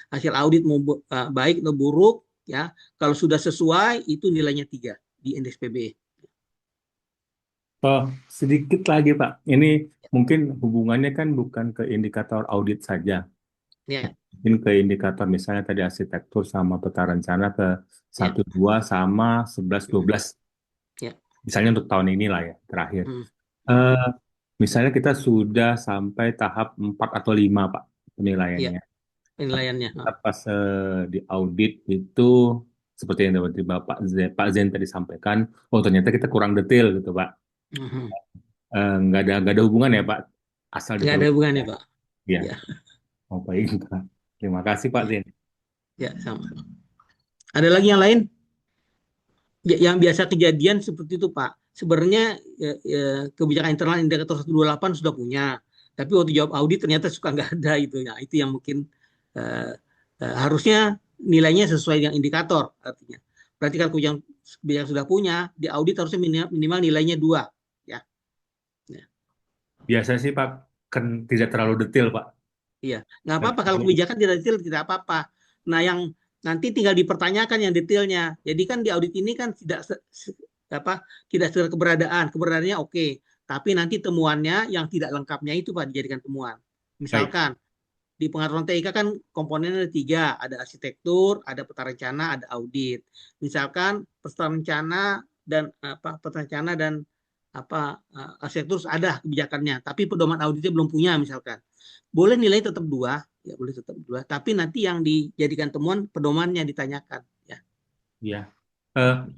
hasil audit mau baik atau buruk ya, kalau sudah sesuai itu nilainya 3 di indeks PB. Oh, sedikit lagi Pak. Ini mungkin hubungannya kan bukan ke indikator audit saja. Ya, Mungkin ke indikator misalnya tadi arsitektur sama peta rencana ke ya, 1, 2 sama 11, 12. ya. Misalnya untuk tahun ini lah ya, terakhir. Hmm, hmm. Eh, Misalnya kita sudah sampai tahap 4 atau 5 Pak Ya, penilaiannya. Tapi penilaiannya. kita pas di audit itu seperti yang tadi Pak Zen tadi sampaikan, oh ternyata kita kurang detail gitu Pak. Hmm. Nggak ada hubungan ya Pak, asal Nggak ada diperlukan. hubungannya Pak. Ya, Ya, oh baik Pak. Terima kasih Pak ya, Zen. ya, sama. Ada lagi yang lain? Ya, yang biasa kejadian seperti itu Pak. Sebenarnya kebijakan internal indikator 128 sudah punya, tapi waktu jawab audit ternyata suka nggak ada itu. Nah, itu yang mungkin eh, harusnya nilainya sesuai dengan indikator artinya. Berarti kalau kebijakan sudah punya, di audit harusnya minimal nilainya 2. Ya, ya. Biasanya sih Pak, kan tidak terlalu detail Pak. Iya, nggak apa-apa kalau kebijakan tidak detail tidak apa-apa. Nah, yang nanti tinggal dipertanyakan yang detailnya. Jadi kan di audit ini kan apa tidak sekedar keberadaannya oke, tapi nanti temuannya yang tidak lengkapnya itu Pak dijadikan temuan. Baik, Misalkan di pengaturan TIK kan komponennya ada 3, ada arsitektur, ada peta rencana, ada audit. Misalkan peta rencana dan peta rencana dan arsitektur ada kebijakannya, tapi pedoman auditnya belum punya misalkan. Boleh nilai tetap 2, ya boleh tetap 2, tapi nanti yang dijadikan temuan pedomannya ditanyakan ya. ya.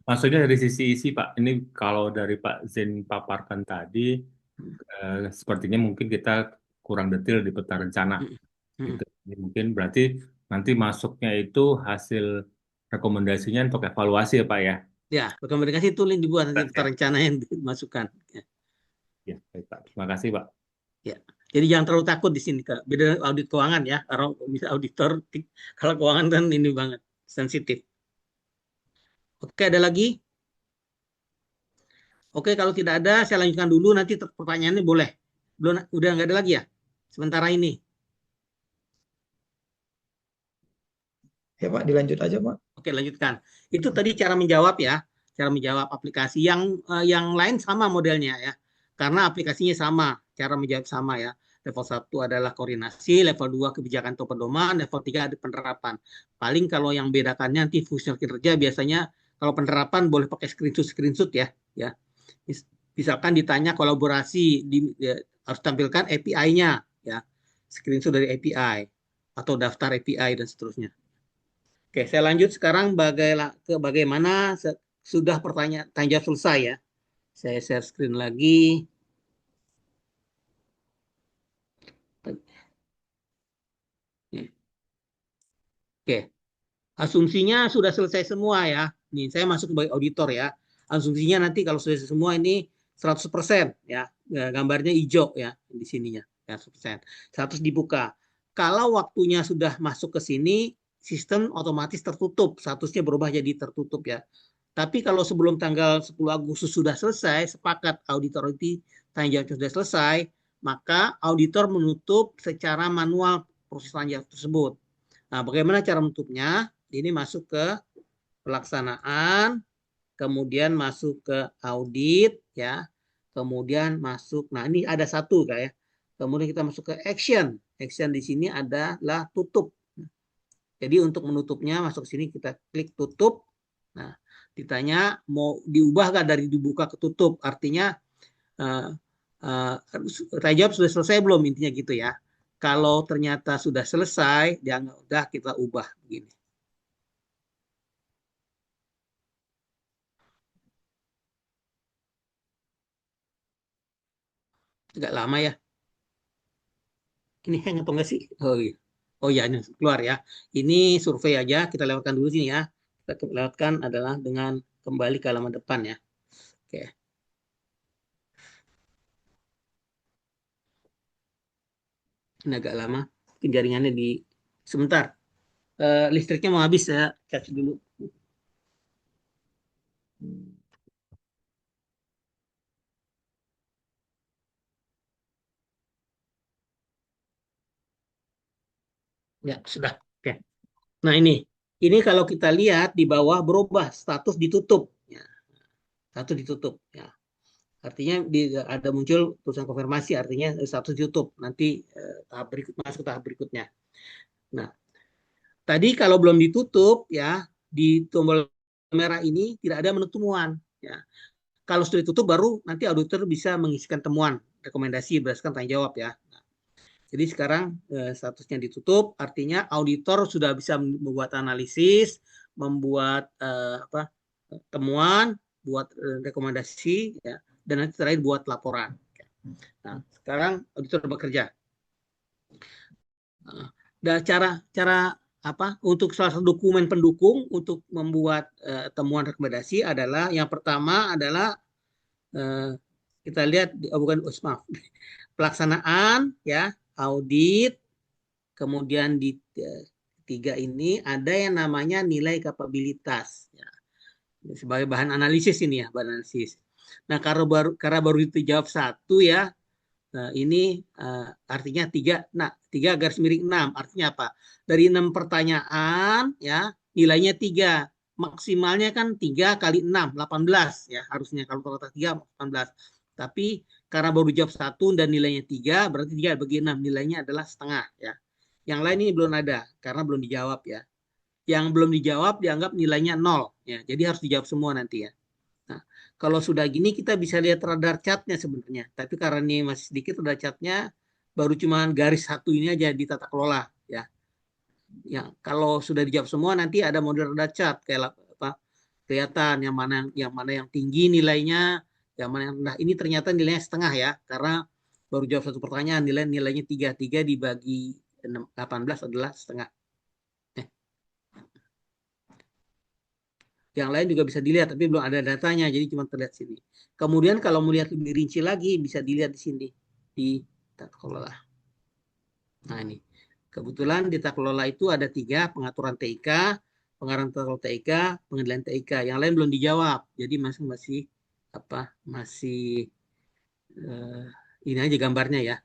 Maksudnya dari sisi isi Pak, ini kalau dari Pak Zen paparkan tadi, sepertinya mungkin kita kurang detail di peta rencana. Hmm. Hmm. Gitu. Ini mungkin berarti nanti masuknya itu hasil rekomendasinya untuk evaluasi ya Pak ya. Ya, rekomendasi itu link dibuat nanti Ya, rencana yang dimasukkan. Ya. ya, baik, Pak. Terima kasih, Pak. Ya. Jadi jangan terlalu takut di sini, Kak. Beda audit keuangan ya. Kalau bisa auditor, kalau keuangan kan ini banget sensitif. Oke, ada lagi? Oke, kalau tidak ada, saya lanjutkan dulu. Nanti pertanyaannya boleh. Belum, udah nggak ada lagi ya? Sementara ini. Ya Pak, dilanjut aja Pak. Oke, lanjutkan. Itu tadi cara menjawab ya. Cara menjawab aplikasi. Yang lain sama modelnya ya. Karena aplikasinya sama. Cara menjawab sama ya. Level 1 adalah koordinasi, level 2 kebijakan atau pedoman, level 3 ada penerapan. Paling kalau yang bedakannya nanti fungsional kinerja biasanya kalau penerapan boleh pakai screenshot ya. Ya. Misalkan ditanya kolaborasi ya, harus tampilkan API-nya ya. Screenshot dari API atau daftar API dan seterusnya. Oke, saya lanjut sekarang bagaimana sudah pertanyaan tanya jawab selesai ya. Saya share screen lagi. Oke, asumsinya sudah selesai semua ya. Nih, saya masuk sebagai auditor ya. Asumsinya nanti kalau sudah selesai semua ini 100% ya. Gambarnya hijau ya di sininya ya 100%. 100 dibuka. Kalau waktunya sudah masuk ke sini, sistem otomatis tertutup. Statusnya berubah jadi tertutup ya. Tapi kalau sebelum tanggal 10 Agustus sudah selesai, sepakat auditor itu tanggung jawab sudah selesai, maka auditor menutup secara manual proses tanggung jawab tersebut. Nah, bagaimana cara menutupnya? Ini masuk ke pelaksanaan, kemudian masuk ke audit, ya, kemudian masuk. Nah, ini ada satu kayak. Kemudian kita masuk ke action. Action di sini adalah tutup. Jadi untuk menutupnya masuk sini kita klik tutup. Nah, ditanya mau diubah nggak dari dibuka ke tutup? Artinya jawab sudah selesai belum intinya gitu ya. Kalau ternyata sudah selesai, jangan udah kita ubah begini. Agak lama ya. Ini hang atau enggak sih? Oh iya. Oh iya, ini keluar ya. Ini survei aja, kita lewatkan dulu sini ya. Kita lewatkan adalah dengan kembali ke halaman depan ya. Oke. Ini agak lama. Mungkin jaringannya di sebentar. Listriknya mau habis ya. Cek dulu. Ya, sudah. Oke. Nah, ini kalau kita lihat di bawah berubah status ditutup ya. Status ditutup ya. Artinya ada muncul tulisan konfirmasi artinya status ditutup. Nanti tahap berikut masuk tahap berikutnya. Nah, tadi kalau belum ditutup ya di tombol merah ini tidak ada menu temuan ya. Kalau sudah ditutup baru nanti auditor bisa mengisikan temuan rekomendasi berdasarkan tanggung jawab ya. Jadi sekarang statusnya ditutup, artinya auditor sudah bisa membuat analisis, membuat temuan, buat rekomendasi, ya, dan nanti terakhir buat laporan. Nah, sekarang auditor bekerja. Dan cara untuk salah satu dokumen pendukung untuk membuat temuan rekomendasi adalah yang pertama adalah kita lihat bukan maaf pelaksanaan ya audit. Kemudian di tiga ini ada yang namanya nilai kapabilitas ya. Sebagai bahan analisis ini ya, bahan analisis. Nah, karena baru dijawab satu ya. Nah, ini artinya 3. Nah, 3 garis miring 6 artinya apa? Dari 6 pertanyaan ya, nilainya 3. Maksimalnya kan 3 kali 6, 18 ya. Harusnya kalau rata 3 18. Tapi karena baru jawab 1 dan nilainya 3, berarti 3 bagi 6 nilainya adalah setengah ya. Yang lain ini belum ada karena belum dijawab ya. Yang belum dijawab dianggap nilainya 0 ya. Jadi harus dijawab semua nanti ya. Nah, kalau sudah gini kita bisa lihat radar chartnya sebenarnya. Tapi karena ini masih sedikit radar chartnya baru cuma garis satu ini aja di tata kelola ya. Ya, kalau sudah dijawab semua nanti ada model radar chart kayak apa kelihatan yang mana yang tinggi nilainya, yang mana yang rendah. Ini ternyata nilainya setengah ya karena baru jawab satu pertanyaan nilainya 3 dibagi 18 adalah setengah. Yang lain juga bisa dilihat, tapi belum ada datanya, jadi cuma terlihat sini. Kemudian kalau melihat lebih rinci lagi, bisa dilihat di sini, di tata kelola. Nah ini, kebetulan di tata kelola itu ada 3, pengaturan TIK, pengarahan tata kelola TIK, pengendalian TIK. Yang lain belum dijawab, jadi masih ini aja gambarnya ya.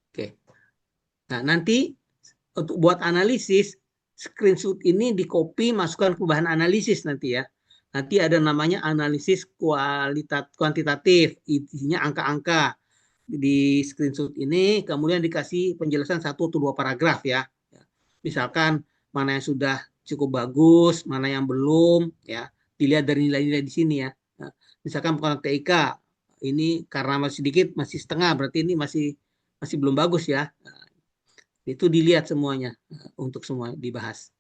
Oke. Nah nanti untuk buat analisis, screenshot ini di-copy, masukkan ke bahan analisis nanti ya. Nanti ada namanya analisis kuantitatif, isinya angka-angka di screenshot ini, kemudian dikasih penjelasan 1 atau 2 paragraf ya. Misalkan mana yang sudah cukup bagus, mana yang belum ya. Dilihat dari nilai-nilai di sini ya. Misalkan pengaturan TIK ini karena masih sedikit, masih setengah, berarti ini masih belum bagus ya. Itu dilihat semuanya untuk semua dibahas.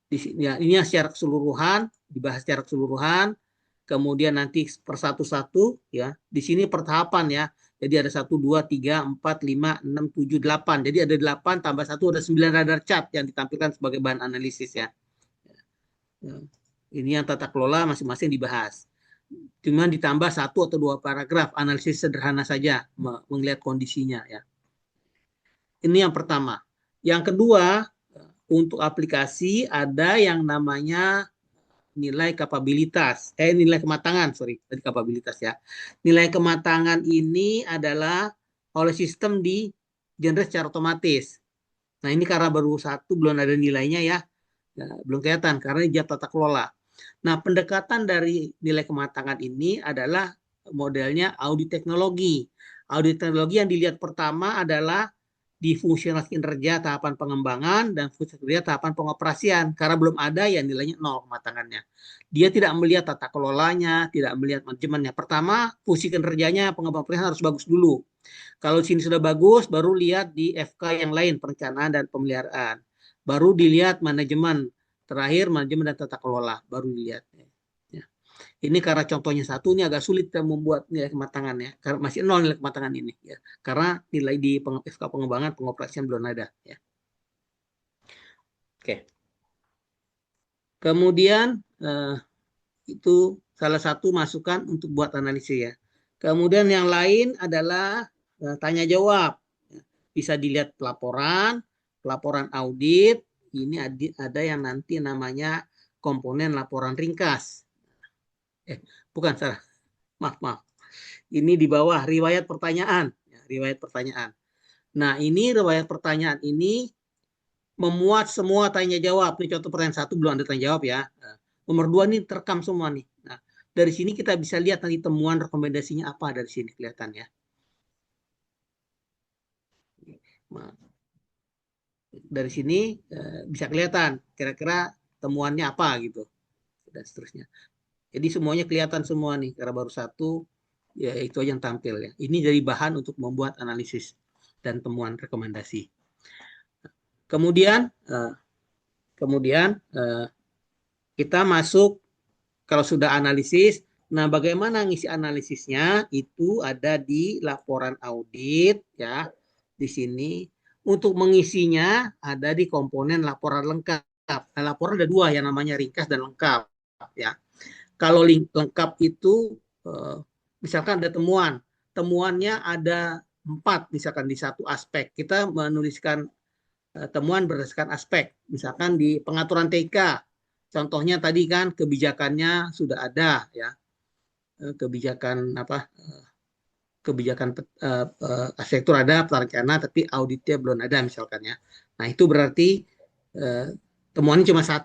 Ya, ini secara keseluruhan, dibahas secara keseluruhan, kemudian nanti per satu-satu ya. Di sini pertahapan ya. Jadi ada 1, 2, 3, 4, 5, 6, 7, 8. Jadi ada 8 tambah 1 ada 9 radar chart yang ditampilkan sebagai bahan analisis ya. Ini yang tata kelola masing-masing dibahas. Cuma ditambah 1 atau 2 paragraf analisis sederhana saja melihat kondisinya ya. Ini yang pertama. Yang kedua, untuk aplikasi ada yang namanya nilai kapabilitas, nilai kematangan, tadi kapabilitas ya. Nilai kematangan ini adalah oleh sistem di generate secara otomatis. Nah ini karena baru 1 belum ada nilainya ya, belum kelihatan karena ini tata kelola. Nah pendekatan dari nilai kematangan ini adalah modelnya audit teknologi. Audit teknologi yang dilihat pertama adalah di fungsional kinerja tahapan pengembangan dan fungsional kinerja tahapan pengoperasian. Karena belum ada ya nilainya 0 kematangannya. Dia tidak melihat tata kelolanya, tidak melihat manajemennya. Pertama, fungsi kinerjanya pengembangan operasional harus bagus dulu. Kalau di sini sudah bagus, baru lihat di FK yang lain, perencanaan dan pemeliharaan. Baru dilihat manajemen. Terakhir, manajemen dan tata kelola. Baru dilihat. Ini karena contohnya 1 ini agak sulit membuat nilai kematangan ya, karena masih 0 nilai kematangan ini ya, karena nilai di FK pengembangan pengoperasian belum ada ya. Oke. Kemudian itu salah satu masukan untuk buat analisis ya. Kemudian yang lain adalah tanya jawab. Bisa dilihat pelaporan audit. Ini ada yang nanti namanya komponen laporan ringkas. Bukan salah. Maaf. Ini di bawah riwayat pertanyaan. Riwayat pertanyaan. Nah, ini riwayat pertanyaan ini memuat semua tanya jawab. Ini contoh pertanyaan 1 belum ada tanya jawab ya. Nomor 2 ini terekam semua nih. Nah, dari sini kita bisa lihat nanti temuan rekomendasinya apa dari sini kelihatan ya. Dari sini bisa kelihatan kira-kira temuannya apa gitu dan seterusnya. Jadi semuanya kelihatan semua nih karena baru 1 ya itu aja yang tampil ya. Ini jadi bahan untuk membuat analisis dan temuan rekomendasi. Kemudian kita masuk kalau sudah analisis. Nah, bagaimana ngisi analisisnya? Itu ada di laporan audit ya. Di sini untuk mengisinya ada di komponen laporan lengkap. Nah, laporan ada 2 yang namanya ringkas dan lengkap ya. Kalau lengkap itu misalkan ada temuannya ada 4 misalkan di satu aspek. Kita menuliskan temuan berdasarkan aspek. Misalkan di pengaturan TIK, contohnya tadi kan kebijakannya sudah ada ya. Kebijakan arsitektur ada, perencana tapi auditnya belum ada misalkan ya. Nah, itu berarti temuannya cuma 1.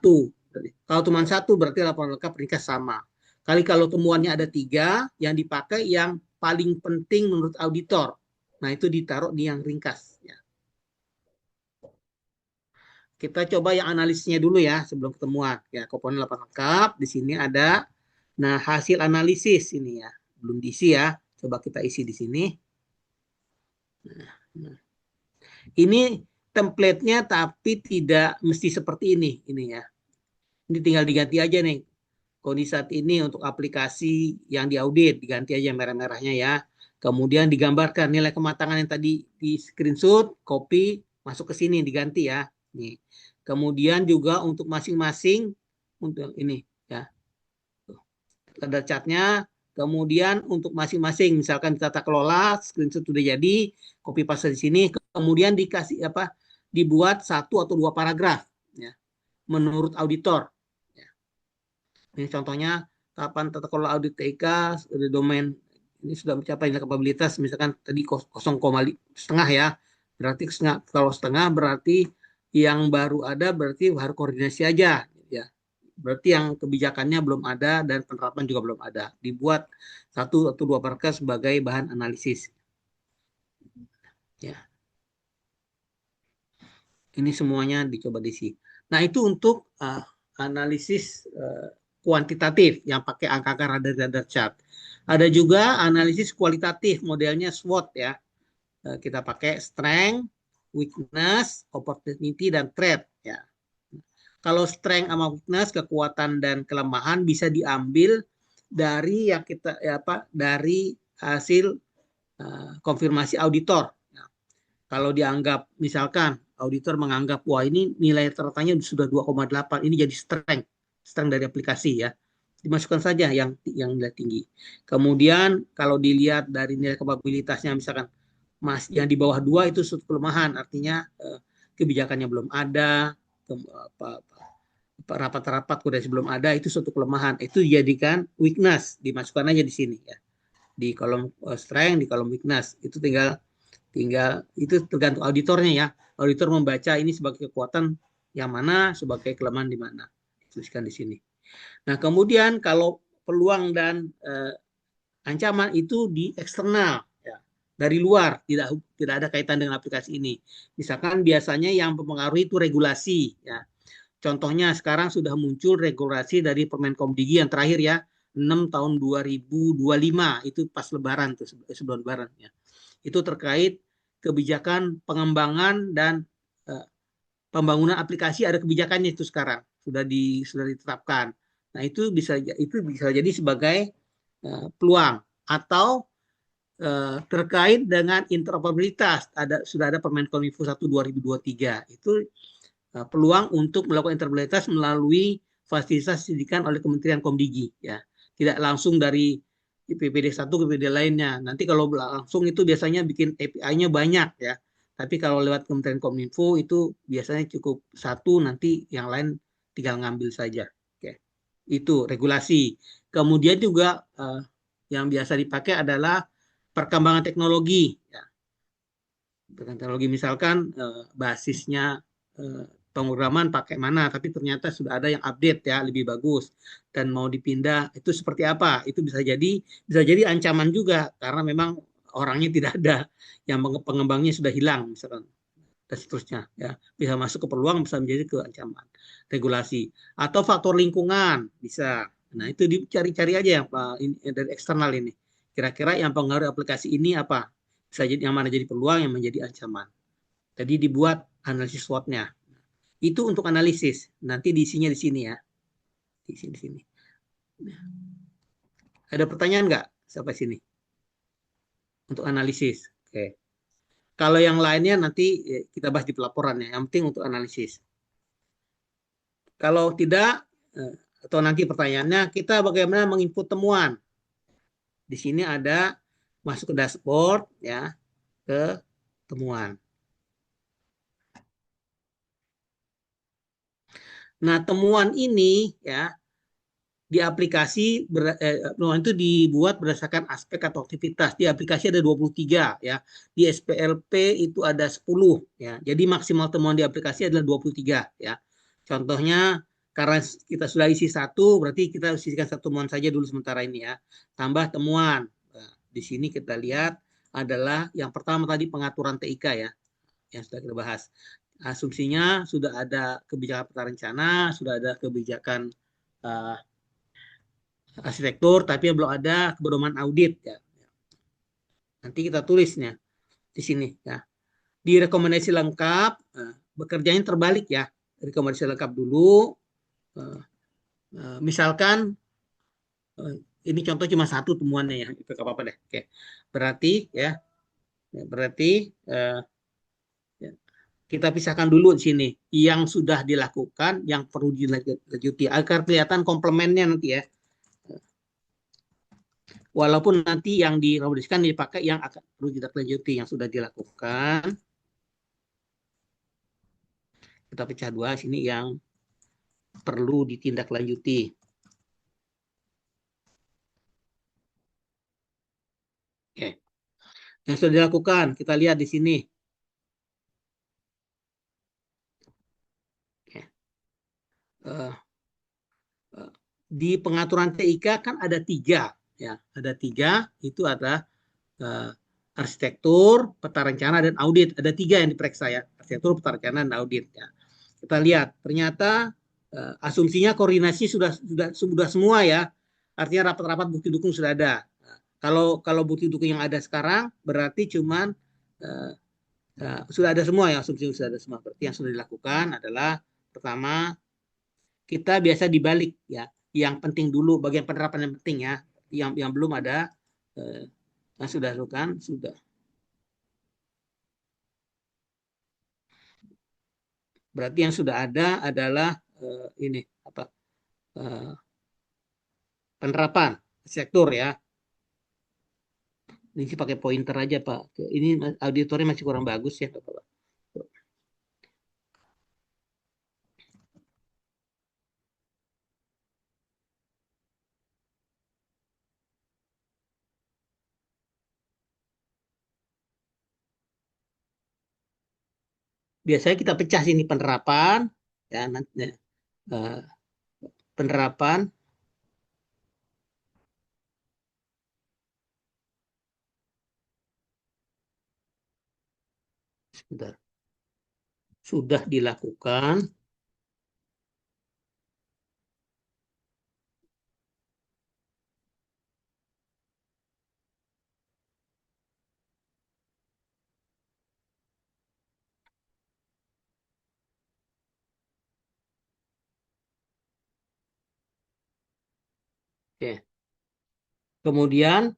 Kalau cuma 1 berarti laporan lengkap ringkas sama. Kalau temuannya ada 3, yang dipakai yang paling penting menurut auditor. Nah, itu ditaruh di yang ringkas ya. Kita coba yang analisisnya dulu ya sebelum ketemuan. Ya, komponen laporan lengkap di sini ada. Nah, hasil analisis ini ya, belum diisi ya. Coba kita isi di sini. Nah. Ini template-nya tapi tidak mesti seperti ini ya. Ini tinggal diganti aja nih. Kondisi saat ini untuk aplikasi yang diaudit diganti aja merah-merahnya ya. Kemudian digambarkan nilai kematangan yang tadi di screenshot, copy, masuk ke sini diganti ya. Nih. Kemudian juga untuk masing-masing untuk ini ya. Ada catnya. Kemudian untuk masing-masing misalkan tata kelola screenshot sudah jadi, copy paste di sini, kemudian dikasih apa? Dibuat 1 atau 2 paragraf ya. Menurut auditor. Ya. Ini contohnya kapan tata kelola audit TIK domain ini sudah mencapai nilai kapabilitas misalkan tadi 0,5 ya. Berarti kalau setengah berarti yang baru ada berarti harus koordinasi aja ya. Berarti yang kebijakannya belum ada dan penerapan juga belum ada. Dibuat 1 atau 2 paragraf sebagai bahan analisis. Ya. Ini semuanya dicoba diisi. Nah, itu untuk analisis kuantitatif yang pakai angka-angka radar chart. Ada juga analisis kualitatif modelnya SWOT ya. Kita pakai strength, weakness, opportunity dan threat ya. Kalau strength sama weakness, kekuatan dan kelemahan bisa diambil dari yang kita dari hasil konfirmasi auditor. Ya. Kalau dianggap misalkan auditor menganggap wah ini nilai ratanya sudah 2,8, ini jadi strength dari aplikasi ya. Dimasukkan saja yang nilai tinggi. Kemudian kalau dilihat dari nilai kapabilitasnya misalkan yang di bawah 2 itu suatu kelemahan, artinya kebijakannya belum ada, rapat-rapat koordinasi belum ada, itu suatu kelemahan. Itu dijadikan weakness, dimasukkan aja di sini ya. Di kolom strength, di kolom weakness. Itu tinggal itu tergantung auditornya ya. Auditor membaca ini sebagai kekuatan yang mana, sebagai kelemahan di mana. Tuliskan di sini. Nah, kemudian kalau peluang dan ancaman itu di eksternal ya. Dari luar, tidak ada kaitan dengan aplikasi ini. Misalkan biasanya yang mempengaruhi itu regulasi ya. Contohnya sekarang sudah muncul regulasi dari Permenkomdigi yang terakhir ya, 6 tahun 2025, itu pas lebaran tuh, sebelum lebaran ya. Itu terkait kebijakan pengembangan dan pembangunan aplikasi, ada kebijakannya itu sekarang sudah ditetapkan. Nah, itu bisa jadi sebagai peluang atau terkait dengan interoperabilitas. Sudah ada Permenkominfo 1 2023. Itu peluang untuk melakukan interoperabilitas melalui fasilitas disediakan oleh Kementerian Komdigi ya. Tidak langsung dari PPD 1 ke PPD lainnya. Nanti kalau langsung itu biasanya bikin API-nya banyak ya. Tapi kalau lewat Kementerian Kominfo itu biasanya cukup 1, nanti yang lain tinggal ngambil saja. Oke. Itu regulasi. Kemudian juga yang biasa dipakai adalah perkembangan teknologi ya. Teknologi misalkan basisnya pemrograman pakai mana, tapi ternyata sudah ada yang update ya, lebih bagus dan mau dipindah, itu seperti apa? Itu bisa jadi ancaman juga karena memang orangnya tidak ada, yang pengembangnya sudah hilang misalkan dan seterusnya ya, bisa masuk ke peluang, bisa menjadi ke ancaman. Regulasi atau faktor lingkungan bisa. Nah, itu dicari-cari aja yang dari eksternal ini. Kira-kira yang pengaruh aplikasi ini apa? Bisa jadi yang mana jadi peluang, yang menjadi ancaman. Jadi dibuat analisis SWOT-nya. Itu untuk analisis. Nanti diisinya di sini ya. Di sini. Ada pertanyaan nggak sampai sini? Untuk analisis. Oke. Kalau yang lainnya nanti kita bahas di pelaporan ya. Yang penting untuk analisis. Kalau tidak, atau nanti pertanyaannya, kita bagaimana menginput temuan. Di sini ada masuk ke dashboard ya, ke temuan. Nah, temuan ini ya di aplikasi itu dibuat berdasarkan aspek atau aktivitas. Di aplikasi ada 23 ya. Di SPLP itu ada 10 ya. Jadi maksimal temuan di aplikasi adalah 23 ya. Contohnya karena kita sudah isi 1, berarti kita isikan 1 temuan saja dulu sementara ini ya. Tambah temuan. Nah, di sini kita lihat adalah yang pertama tadi pengaturan TIK ya. Yang sudah kita bahas. Asumsinya sudah ada kebijakan peta rencana, sudah ada kebijakan arsitektur, tapi belum ada kepedoman audit ya. Nanti kita tulisnya di sini ya. Di rekomendasi lengkap, bekerjanya terbalik ya. Rekomendasi lengkap dulu. Misalkan ini contoh cuma 1 temuannya ya. Itu nggak apa-apa deh. Oke. Berarti ya. Berarti kita pisahkan dulu di sini yang sudah dilakukan, yang perlu dilanjuti agar kelihatan komplemennya nanti ya. Walaupun nanti yang direkomendasikan dipakai yang akan perlu ditindaklanjuti yang sudah dilakukan. Kita pecah dua sini yang perlu ditindaklanjuti. Oke. Yang sudah dilakukan, kita lihat di sini. Oke. Di pengaturan TIK kan ada tiga, ya, ada tiga. Itu ada arsitektur, peta rencana, dan audit. Ada tiga yang diperiksa ya, arsitektur, peta rencana, dan audit. Ya. Kita lihat, ternyata asumsinya koordinasi sudah semua ya. Artinya rapat-rapat bukti dukung sudah ada. Kalau bukti dukung yang ada sekarang berarti cuman sudah ada semua ya, asumsi sudah ada semua. Berarti yang sudah dilakukan adalah pertama kita biasa dibalik ya. Yang penting dulu bagian penerapan yang penting ya. Yang belum ada yang sudah dilakukan sudah. Berarti yang sudah ada adalah ini apa? Penerapan sektor ya. Ini sih pakai pointer aja Pak. Ini auditornya masih kurang bagus ya Pak. Biasanya kita pecah sini penerapan ya nanti penerapan sebentar. Sudah dilakukan. Oke. Kemudian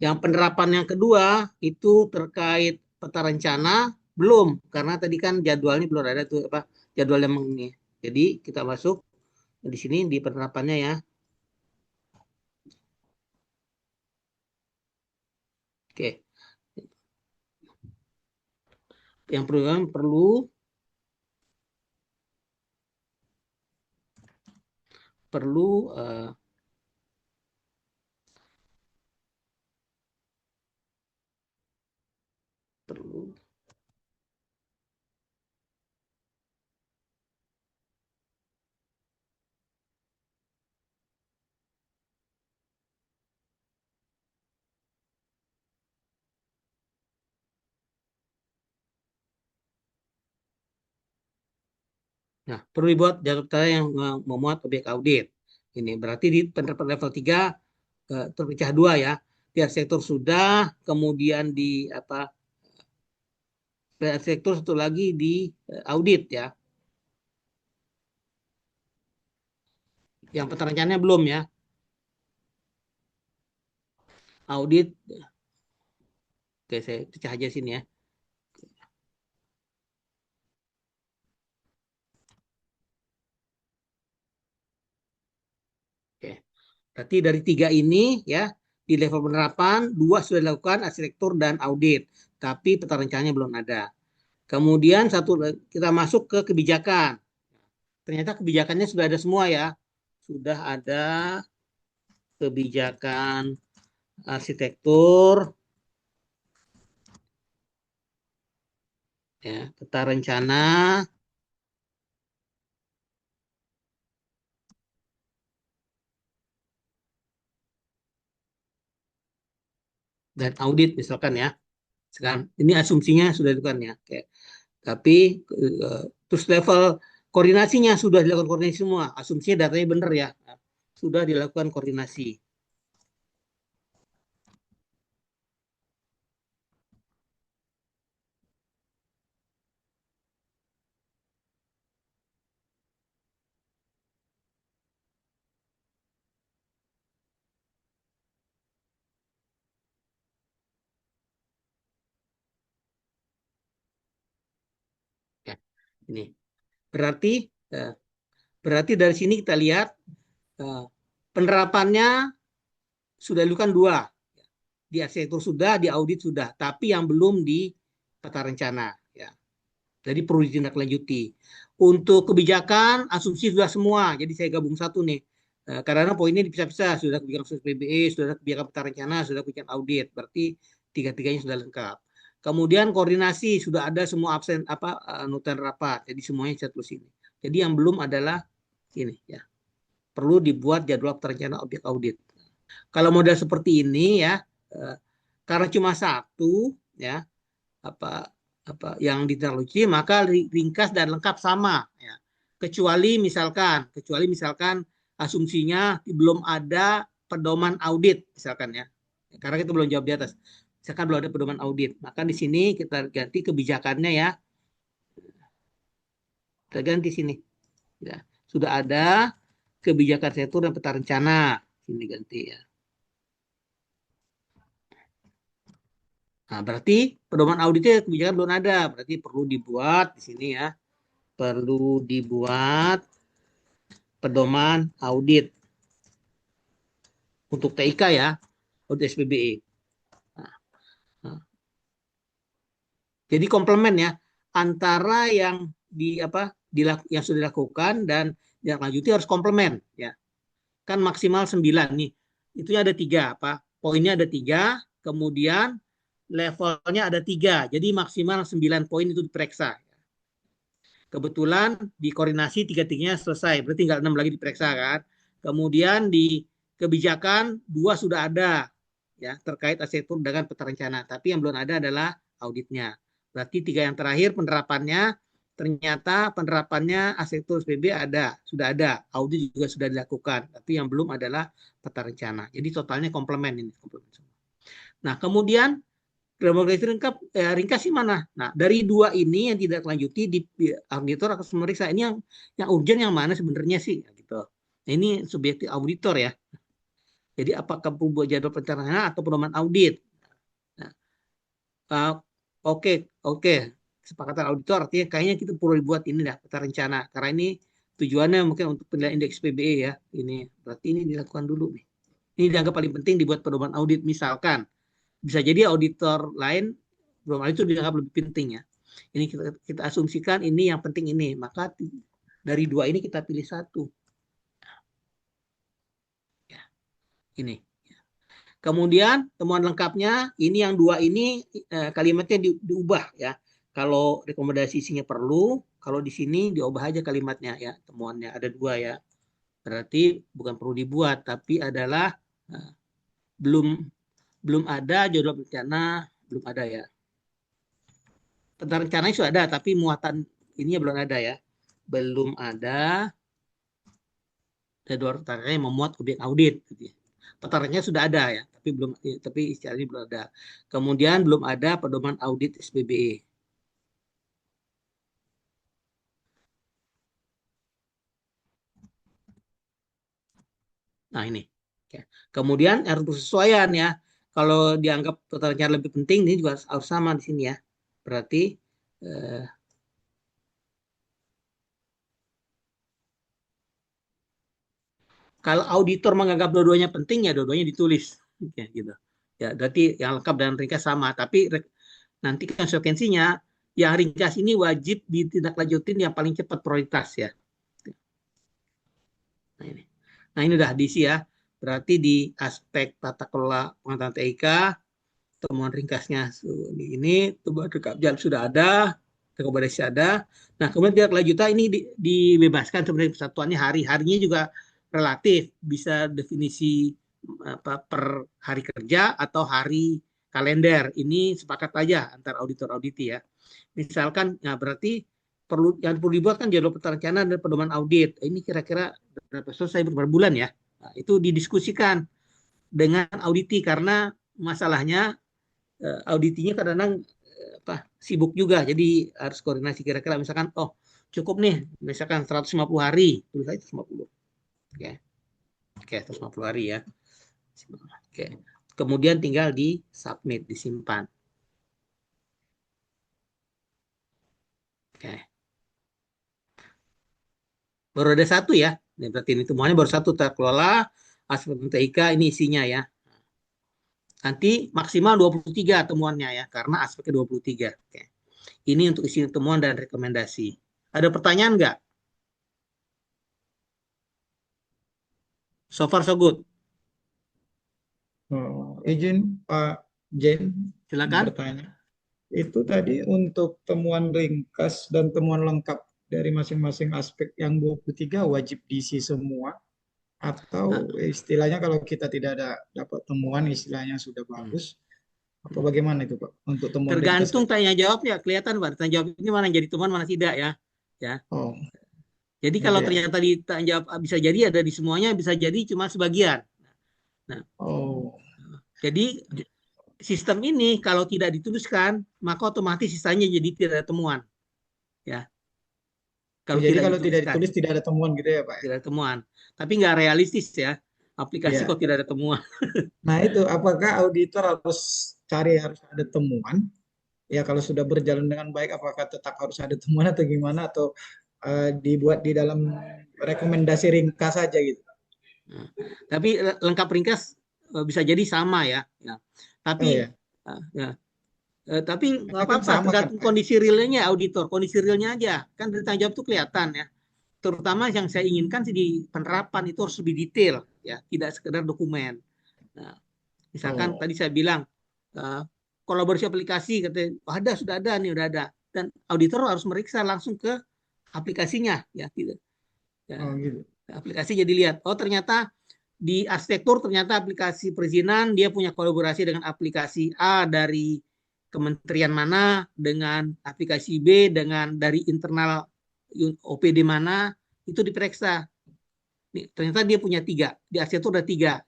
yang penerapan yang kedua itu terkait peta rencana belum karena tadi kan jadwalnya belum ada tuh apa jadwal yang ini. Jadi kita masuk di sini di penerapannya ya. Oke. Yang perlu uh, perlu nah perlu dibuat jadwal peta yang memuat objek audit. Ini berarti di penerapan level 3 terpecah dua ya. Di arsitektur sudah, kemudian di apa arsitektur satu lagi di audit ya. Yang peta rencananya belum ya. Audit, oke saya pecah aja sini ya. Oke. Berarti dari tiga ini ya di level penerapan dua sudah dilakukan arsitektur dan audit, tapi peta rencananya belum ada. Kemudian satu kita masuk ke kebijakan. Ternyata kebijakannya sudah ada semua ya. Sudah ada kebijakan arsitektur, ya, peta rencana, dan audit misalkan ya. Sekarang ini asumsinya sudah dilakukan ya. Oke. Tapi terus level koordinasinya sudah dilakukan koordinasi semua. Asumsinya datanya benar ya. Sudah dilakukan koordinasi. Ya. Ini berarti dari sini kita lihat penerapannya sudah dilakukan 2. Di arsitektur sudah, di audit sudah, tapi yang belum di peta rencana. Ya. Jadi perlu ditindaklanjuti. Untuk kebijakan, asumsi sudah semua. Jadi saya gabung satu nih. Karena poin ini dipisah-pisah. Sudah kebijakan khusus PBE, sudah kebijakan peta rencana, sudah kebijakan audit. Berarti 3-tiganya sudah lengkap. Kemudian koordinasi sudah ada semua absen noten rapat. Jadi semuanya saya tulis ini. Jadi yang belum adalah ini ya. Perlu dibuat jadwal peta rencana objek audit. Kalau model seperti ini ya, karena cuma satu ya yang ditindaklanjuti, maka ringkas dan lengkap sama ya. Kecuali misalkan asumsinya belum ada pedoman audit misalkan ya. Karena kita belum jawab di atas. Misalkan belum ada pedoman audit, maka di sini kita ganti kebijakannya ya. Kita ganti sini. Ya. Sudah ada kebijakan sektor dan peta rencana. Ini ganti ya. Nah, berarti pedoman auditnya kebijakan belum ada, berarti perlu dibuat di sini ya. Perlu dibuat pedoman audit untuk TIK ya, audit SPBE. Nah. Jadi komplement ya antara yang yang sudah dilakukan dan yang lanjuti harus komplement ya. Kan maksimal 9 nih. Itu ada 3 poinnya ada 3, kemudian levelnya ada 3, jadi maksimal 9 poin itu diperiksa. Kebetulan di koordinasi 3-tiganya selesai, berarti tinggal 6 lagi diperiksa kan. Kemudian di kebijakan 2 sudah ada ya terkait arsitektur dengan peta rencana, tapi yang belum ada adalah auditnya. Berarti 3 yang terakhir penerapannya, ternyata penerapannya arsitektur SPB sudah ada, audit juga sudah dilakukan, tapi yang belum adalah peta rencana. Jadi totalnya komplement ini. Nah, kemudian ringkas di mana? Nah, dari 2 ini yang tidak lanjuti di auditor akan memeriksa ini yang urgent yang mana sebenarnya sih gitu. Nah, ini subjektif auditor ya. Jadi apakah perlu buat jadwal perencanaan atau pedoman audit? Nah, oke. Kesepakatan auditor artinya kayaknya kita perlu dibuat ini dah peta rencana karena ini tujuannya mungkin untuk penilaian indeks PBE ya. Ini berarti ini dilakukan dulu nih. Ini dianggap paling penting dibuat pedoman audit misalkan. Bisa jadi auditor lain belum itu dianggap lebih penting ya. Ini kita asumsikan ini yang penting ini, maka dari 2 ini kita pilih 1. Ya, ini. Kemudian temuan lengkapnya ini yang 2 ini kalimatnya diubah ya. Kalau rekomendasi isinya perlu, kalau di sini diubah aja kalimatnya ya. Temuannya ada 2 ya. Berarti bukan perlu dibuat, tapi adalah belum ada jadwal rencana, belum ada ya. Peta rencananya sudah ada, tapi muatan ininya belum ada ya. Belum ada jadwal rencananya yang memuat objek audit. Peta rencananya sudah ada ya, tapi istilahnya belum ada. Kemudian belum ada pedoman audit SPBE. Nah ini. Kemudian harus bersesuaian ya. Kalau dianggap peta rencana lebih penting, ini juga harus sama di sini ya. Berarti kalau auditor menganggap dua-duanya penting ya dua-duanya ditulis ya, gitu. Ya, berarti yang lengkap dan ringkas sama, tapi nanti konsekuensinya yang ringkas ini wajib ditindaklanjutin yang paling cepat prioritas ya. Nah ini udah diisi ya. Berarti di aspek tata kelola pengetahuan TIK temuan ringkasnya ini rekap jalan sudah ada, rekomendasi ada. Nah kemudian tidak lanjutan ini dibebaskan sebenarnya persatuannya harinya juga relatif bisa definisi per hari kerja atau hari kalender. Ini sepakat aja antar auditor auditi ya. Misalkan ya berarti yang perlu dibuat kan jadwal peta rencana dan pedoman audit. Ini kira-kira selesai beberapa bulan ya. Nah, itu didiskusikan dengan auditi karena masalahnya auditinya kadang-kadang sibuk juga. Jadi harus koordinasi kira-kira misalkan cukup nih misalkan 150 hari, tulis aja 150. Oke, 150 hari ya. Oke. Kemudian tinggal di submit, disimpan. Oke. Baru ada satu ya. Ini berarti ini temuannya baru satu, tata kelola aspek TIK, ini isinya ya. Nanti maksimal 23 temuannya ya, karena aspeknya 23. Oke. Ini untuk isi temuan dan rekomendasi. Ada pertanyaan nggak? So far so good. Izin Pak Jen Silakan. bertanya. Itu tadi untuk temuan ringkas dan temuan lengkap dari masing-masing aspek yang 23 wajib diisi semua, atau istilahnya kalau kita tidak ada dapat temuan istilahnya sudah bagus, atau bagaimana itu Pak untuk temuan ringkas? Tergantung tanya jawabnya, kelihatan Pak. Tanya jawab ini mana yang jadi temuan, mana tidak ya. Ya. Oh, Jadi gitu kalau ya. ternyata ditanya jawab bisa jadi ada di semuanya, bisa jadi cuma sebagian. Nah, Oh, jadi sistem ini kalau tidak dituliskan, maka otomatis sisanya jadi tidak ada temuan. Ya. Kalau jadi tidak kalau tidak dituliskan, ditulis tidak ada temuan gitu ya Pak ya? tidak ada temuan. Tapi nggak realistis ya. Aplikasi Iya. kok tidak ada temuan. Nah itu apakah auditor harus harus ada temuan? Ya kalau sudah berjalan dengan baik, apakah tetap harus ada temuan atau gimana, atau dibuat di dalam rekomendasi ringkas saja gitu? Tapi lengkap ringkas bisa jadi sama ya. Ya. Oh Tapi ya, tapi nggak karena kan apa-apa, sama kan tergantung Pak. kondisi realnya auditor, kondisi realnya aja. Kan dari tanggung jawab itu kelihatan ya. Terutama yang saya inginkan sih di penerapan itu harus lebih detail ya, tidak sekedar dokumen. Nah, misalkan Oh, tadi saya bilang uh, kolaborasi aplikasi, katanya sudah ada nih, udah ada, dan auditor harus meriksa langsung ke aplikasinya ya, tidak oh ya, gitu. aplikasi jadi lihat, oh ternyata di arsitektur ternyata aplikasi perizinan dia punya kolaborasi dengan aplikasi A dari kementerian mana, dengan aplikasi B dengan dari internal OPD mana, itu diperiksa. Nih, ternyata dia punya tiga, di arsitektur ada tiga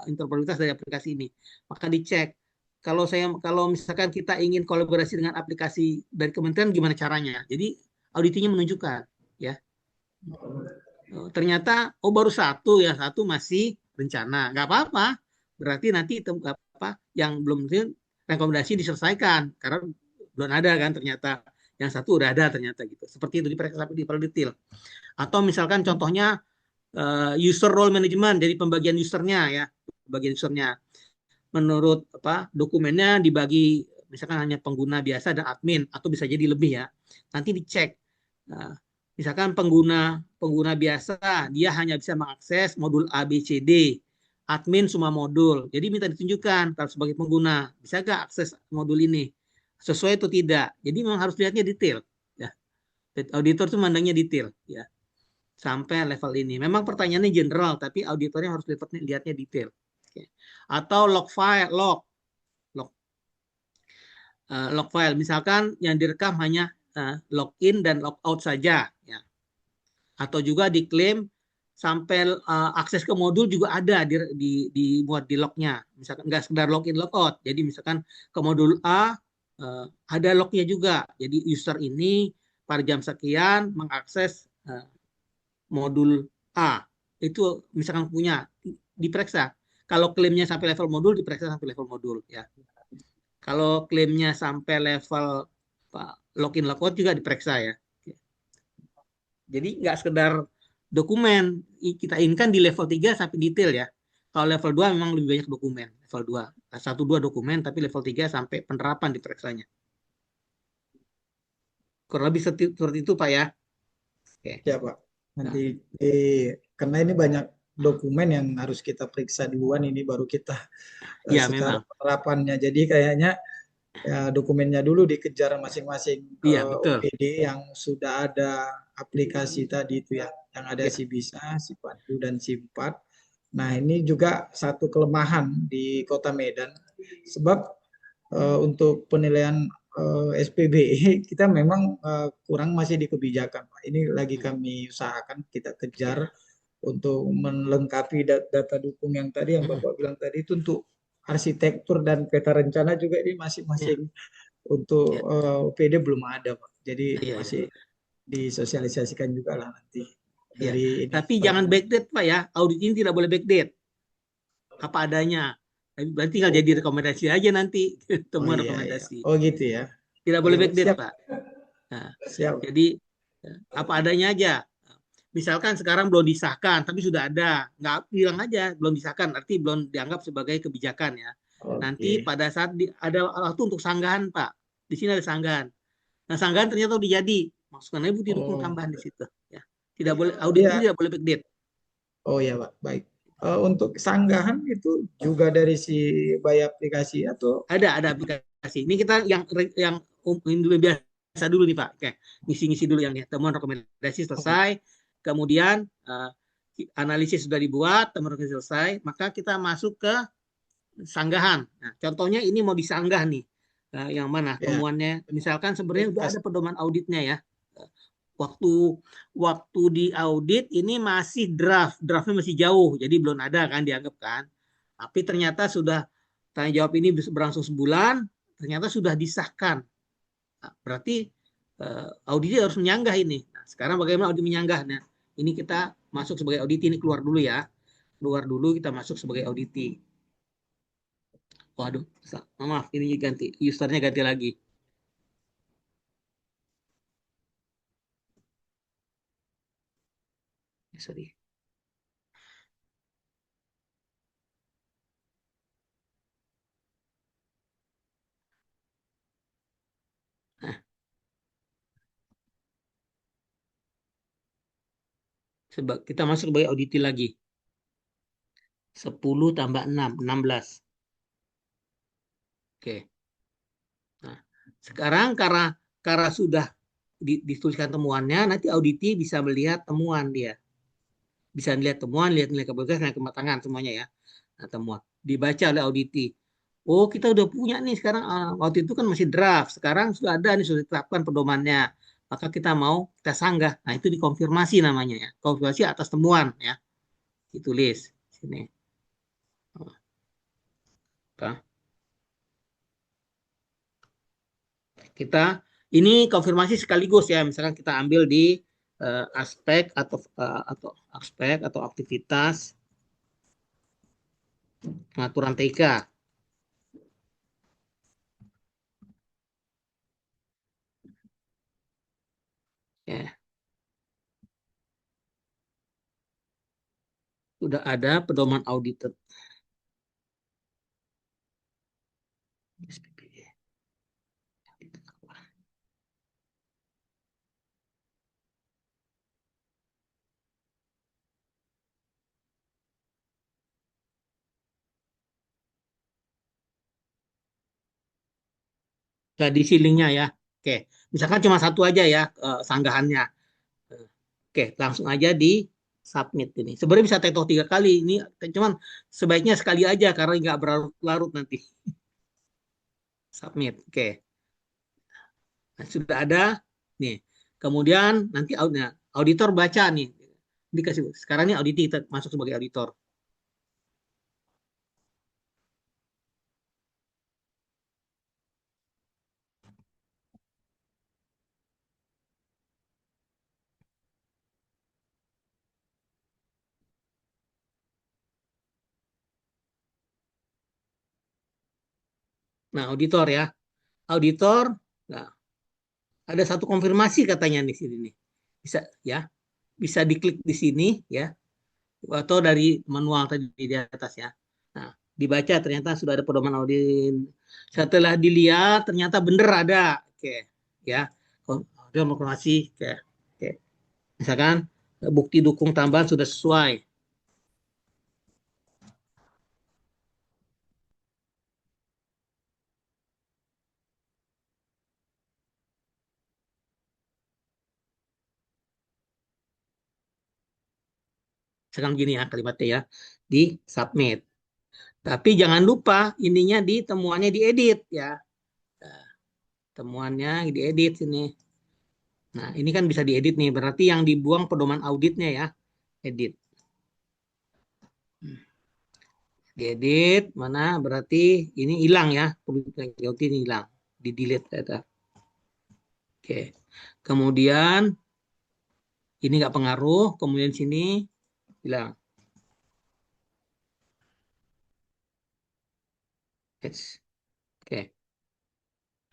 interoperabilitas dari aplikasi ini, maka dicek. Kalau misalkan kita ingin kolaborasi dengan aplikasi dari kementerian, gimana caranya? Jadi auditnya menunjukkan ya. Ternyata baru satu ya, satu masih rencana, nggak apa-apa, berarti nanti apa yang belum rekomendasi diselesaikan karena belum ada kan, ternyata yang satu udah ada ternyata gitu, seperti itu diperiksa di detail. Atau misalkan contohnya user role management, jadi pembagian usernya ya, pembagian usernya menurut apa dokumennya dibagi, misalkan hanya pengguna biasa dan admin, atau bisa jadi lebih ya, nanti dicek. Nah, misalkan pengguna biasa dia hanya bisa mengakses modul A, B, C, D, admin semua modul, jadi minta ditunjukkan kalau sebagai pengguna bisa gak akses modul ini, sesuai atau tidak. Jadi memang harus lihatnya detail ya, auditor tuh mandangnya detail ya, sampai level ini. Memang pertanyaannya general, tapi auditornya harus lihatnya detail. Oke. Atau log file, log file, misalkan yang direkam hanya login dan logout saja, ya. Atau juga diklaim sampai akses ke modul juga ada dibuat di lognya. Misalkan nggak sekedar login logout. Jadi misalkan ke modul A ada lognya juga. Jadi user ini pada jam sekian mengakses modul A, itu misalkan punya, diperiksa. Kalau klaimnya sampai level modul, diperiksa sampai level modul ya. Kalau klaimnya sampai level login logout juga diperiksa ya. Jadi nggak sekedar dokumen, kita inginkan di level 3 sampai detail ya. Kalau level 2 memang lebih banyak dokumen, level 2. 1-2 dokumen, tapi level 3 sampai penerapan diperiksanya. Kurang lebih seperti itu Pak ya. Oke. Ya Pak. Nanti karena ini banyak dokumen yang harus kita periksa duluan, ini baru kita Ya secara memang. penerapannya. Jadi kayaknya ya, dokumennya dulu dikejar masing-masing Iya betul. OPD yang sudah ada aplikasi tadi itu ya, yang ada Ya. si Bisa, si Pandu, dan si 4. Nah ini juga satu kelemahan di Kota Medan, sebab untuk penilaian SPB kita memang kurang masih di kebijakan Pak. Ini lagi kami usahakan, kita kejar untuk melengkapi data dukung yang tadi yang Bapak bilang tadi itu, untuk arsitektur dan peta rencana juga ini masing-masing untuk OPD belum ada Pak. Jadi Iya, masih disosialisasikan juga lah nanti dari ini. Tapi jangan backdate Pak ya, audit ini tidak boleh backdate, apa adanya. Berarti tinggal jadi rekomendasi aja nanti, temuan rekomendasi. Oh gitu ya. Tidak boleh backdate Siap. Pak. Nah, Siap. jadi apa adanya aja. misalkan sekarang belum disahkan, tapi sudah ada, nggak bilang aja belum disahkan, arti belum dianggap sebagai kebijakan ya. Nanti Oke. pada saat ada waktu untuk sanggahan Pak, di sini ada sanggahan. Nah sanggahan ternyata udah jadi, masukkan aja bukti dukung Oh, tambahan di situ. Ya, tidak boleh audit iya. ini tidak boleh backdate. Oh ya, Pak. Baik. Untuk sanggahan itu juga dari si by aplikasi atau Ada aplikasi. Ini kita yang ini dulu biasa dulu nih Pak. Oke, ngisi-ngisi dulu yang temuan rekomendasi oh, selesai. Kemudian analisis sudah dibuat, temuan rekomendasi selesai, maka kita masuk ke sanggahan. Nah, contohnya ini mau disanggah nih. Yang mana ya, temuannya? Misalkan sebenarnya udah request. ada pedoman auditnya ya. Waktu waktu di audit ini masih draftnya masih jauh, jadi belum ada kan dianggap kan. Tapi ternyata sudah tanya jawab ini berlangsung sebulan, ternyata sudah disahkan. Nah, berarti auditnya harus menyanggah ini. Nah, sekarang bagaimana audit menyanggah? Nah, ini kita masuk sebagai audit, ini keluar dulu ya. Keluar dulu kita masuk sebagai auditi. Waduh, maaf ini ganti, usernya ganti lagi. Sorry. Nah, kita masuk sebagai auditi lagi. 10 tambah 6, 16. Oke. Nah, sekarang karena sudah dituliskan temuannya, nanti auditi bisa melihat temuan dia. Bisa lihat temuan, lihat nilai kebaikan, nilai kematangan semuanya ya. Nah, temuan dibaca oleh auditi. Oh, kita udah punya nih sekarang. Waktu itu kan masih draft. Sekarang sudah ada nih, sudah ditetapkan pedomannya. Maka kita mau kita sanggah. Nah, itu dikonfirmasi namanya ya. Konfirmasi atas temuan ya. Ditulis sini. Apa? Kita ini konfirmasi sekaligus ya. Misalkan kita ambil di aspek atau aspek atau aktivitas pengaturan TK. Ya, sudah ada pedoman auditor. Sudah di linknya ya. Oke, misalkan cuma satu aja ya sanggahannya. Oke, langsung aja di submit ini. Sebenarnya bisa tektok 3 kali. Ini cuman sebaiknya sekali aja karena nggak berlarut-larut nanti. Submit. Oke. Nah, sudah ada nih. Kemudian nanti auditor baca nih. Dikasih sekarang ini audit kita masuk sebagai auditor. Nah, auditor ya. Auditor, nah, ada satu konfirmasi katanya di sini nih. Bisa ya, bisa diklik di sini ya, atau dari manual tadi di atas ya. Nah, dibaca ternyata sudah ada pedoman audit. Setelah dilihat ternyata benar ada. Oke, ya. Ada konfirmasi. Oke. Oke. Misalkan bukti dukung tambahan sudah sesuai. Sekarang gini ya kalimatnya ya, di submit. Tapi jangan lupa ininya di temuannya diedit ya. Temuannya diedit sini. Nah, ini kan bisa diedit nih. Berarti yang dibuang pedoman auditnya ya. Edit. Diedit mana berarti ini hilang ya. Audit ini hilang. Di delete data. Oke. Kemudian ini nggak pengaruh. Kemudian sini hilang. Yes. Oke.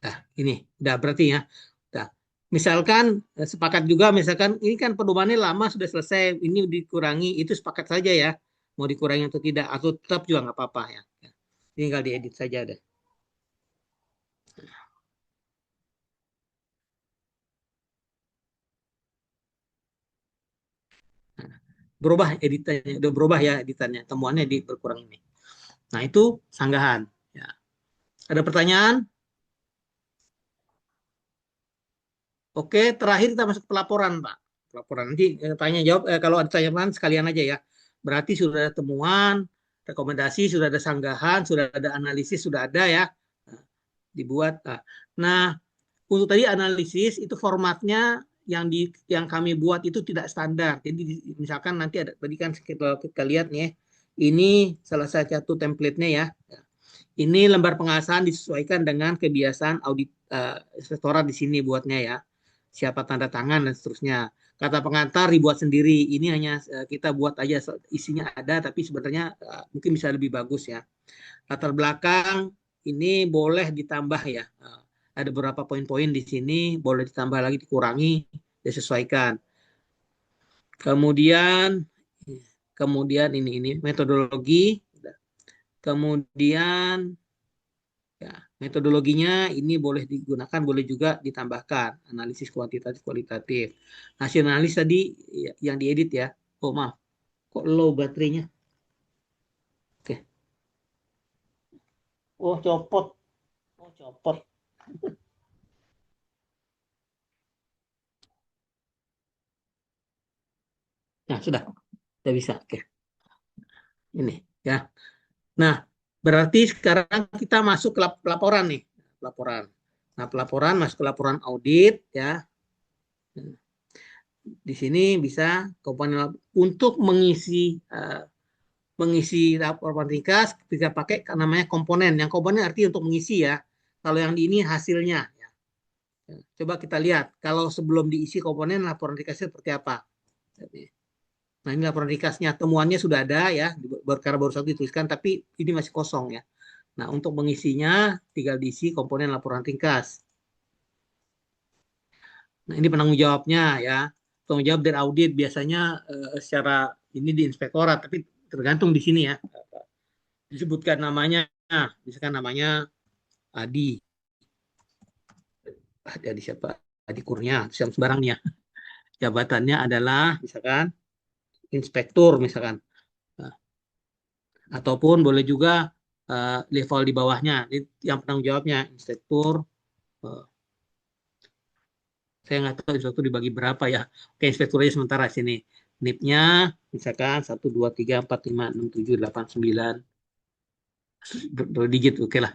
Nah, ini udah berarti ya. Udah. Misalkan sepakat juga, misalkan ini kan pedomannya lama sudah selesai, ini dikurangi, itu sepakat saja ya, mau dikurangi atau tidak, atau tetap juga nggak apa-apa ya. Tinggal diedit saja deh. Berubah editannya, udah berubah ya editannya, temuannya di berkurang ini. Nah itu sanggahan. Ya. Ada pertanyaan? Oke, terakhir kita masuk pelaporan, Pak. Pelaporan nanti tanya jawab. Kalau ada tanyaan sekalian aja ya. Berarti sudah ada temuan, rekomendasi, sudah ada sanggahan, sudah ada analisis, sudah ada ya. Nah, dibuat. Nah, untuk tadi analisis itu formatnya yang kami buat itu tidak standar. Jadi misalkan nanti ada tadi kan kita lihat nih, ini salah satu template-nya ya. Ini lembar pengasahan disesuaikan dengan kebiasaan audit inspektorat di sini buatnya ya. Siapa tanda tangan dan seterusnya. Kata pengantar dibuat sendiri. Ini hanya kita buat aja, isinya ada tapi sebenarnya mungkin bisa lebih bagus ya. Latar belakang ini boleh ditambah ya. Ada beberapa poin-poin di sini, boleh ditambah lagi, dikurangi, disesuaikan. Kemudian ini metodologi. Kemudian ya, metodologinya ini boleh digunakan, boleh juga ditambahkan analisis kuantitatif kualitatif. Hasil analis tadi yang diedit ya. Oh maaf, kok low baterainya? Oke. Oh copot. Oh copot. Nah sudah bisa. Oke. Ini ya. Nah berarti sekarang kita masuk ke laporan nih, laporan. Nah pelaporan masuk ke laporan audit ya. Di sini bisa komponen untuk mengisi laporan ringkas bisa pakai namanya komponen. Yang komponen arti untuk mengisi ya. Kalau yang di ini hasilnya. Ya. Coba kita lihat. Kalau sebelum diisi komponen laporan ringkasnya seperti apa. Nah ini laporan ringkasnya. Temuannya sudah ada ya. Karena baru satu dituliskan. Tapi ini masih kosong ya. Nah untuk mengisinya tinggal diisi komponen laporan ringkas. Nah ini penanggung jawabnya ya. Penanggung jawab dari audit biasanya secara ini di inspektorat. Tapi tergantung di sini ya. Disebutkan namanya. Misalkan namanya Adi. Adi siapa? Adi Kurnia, siapa sembarangnya. Jabatannya adalah misalkan inspektur misalkan. Nah, ataupun boleh juga level di bawahnya. Yang penanggung jawabnya inspektur. Saya nggak tahu inspektur dibagi berapa ya. Oke, inspekturnya sementara sini. NIP-nya misalkan 1, 2, 3, 4, 5, 6, 7, 8, 9. Berdigit, oke lah.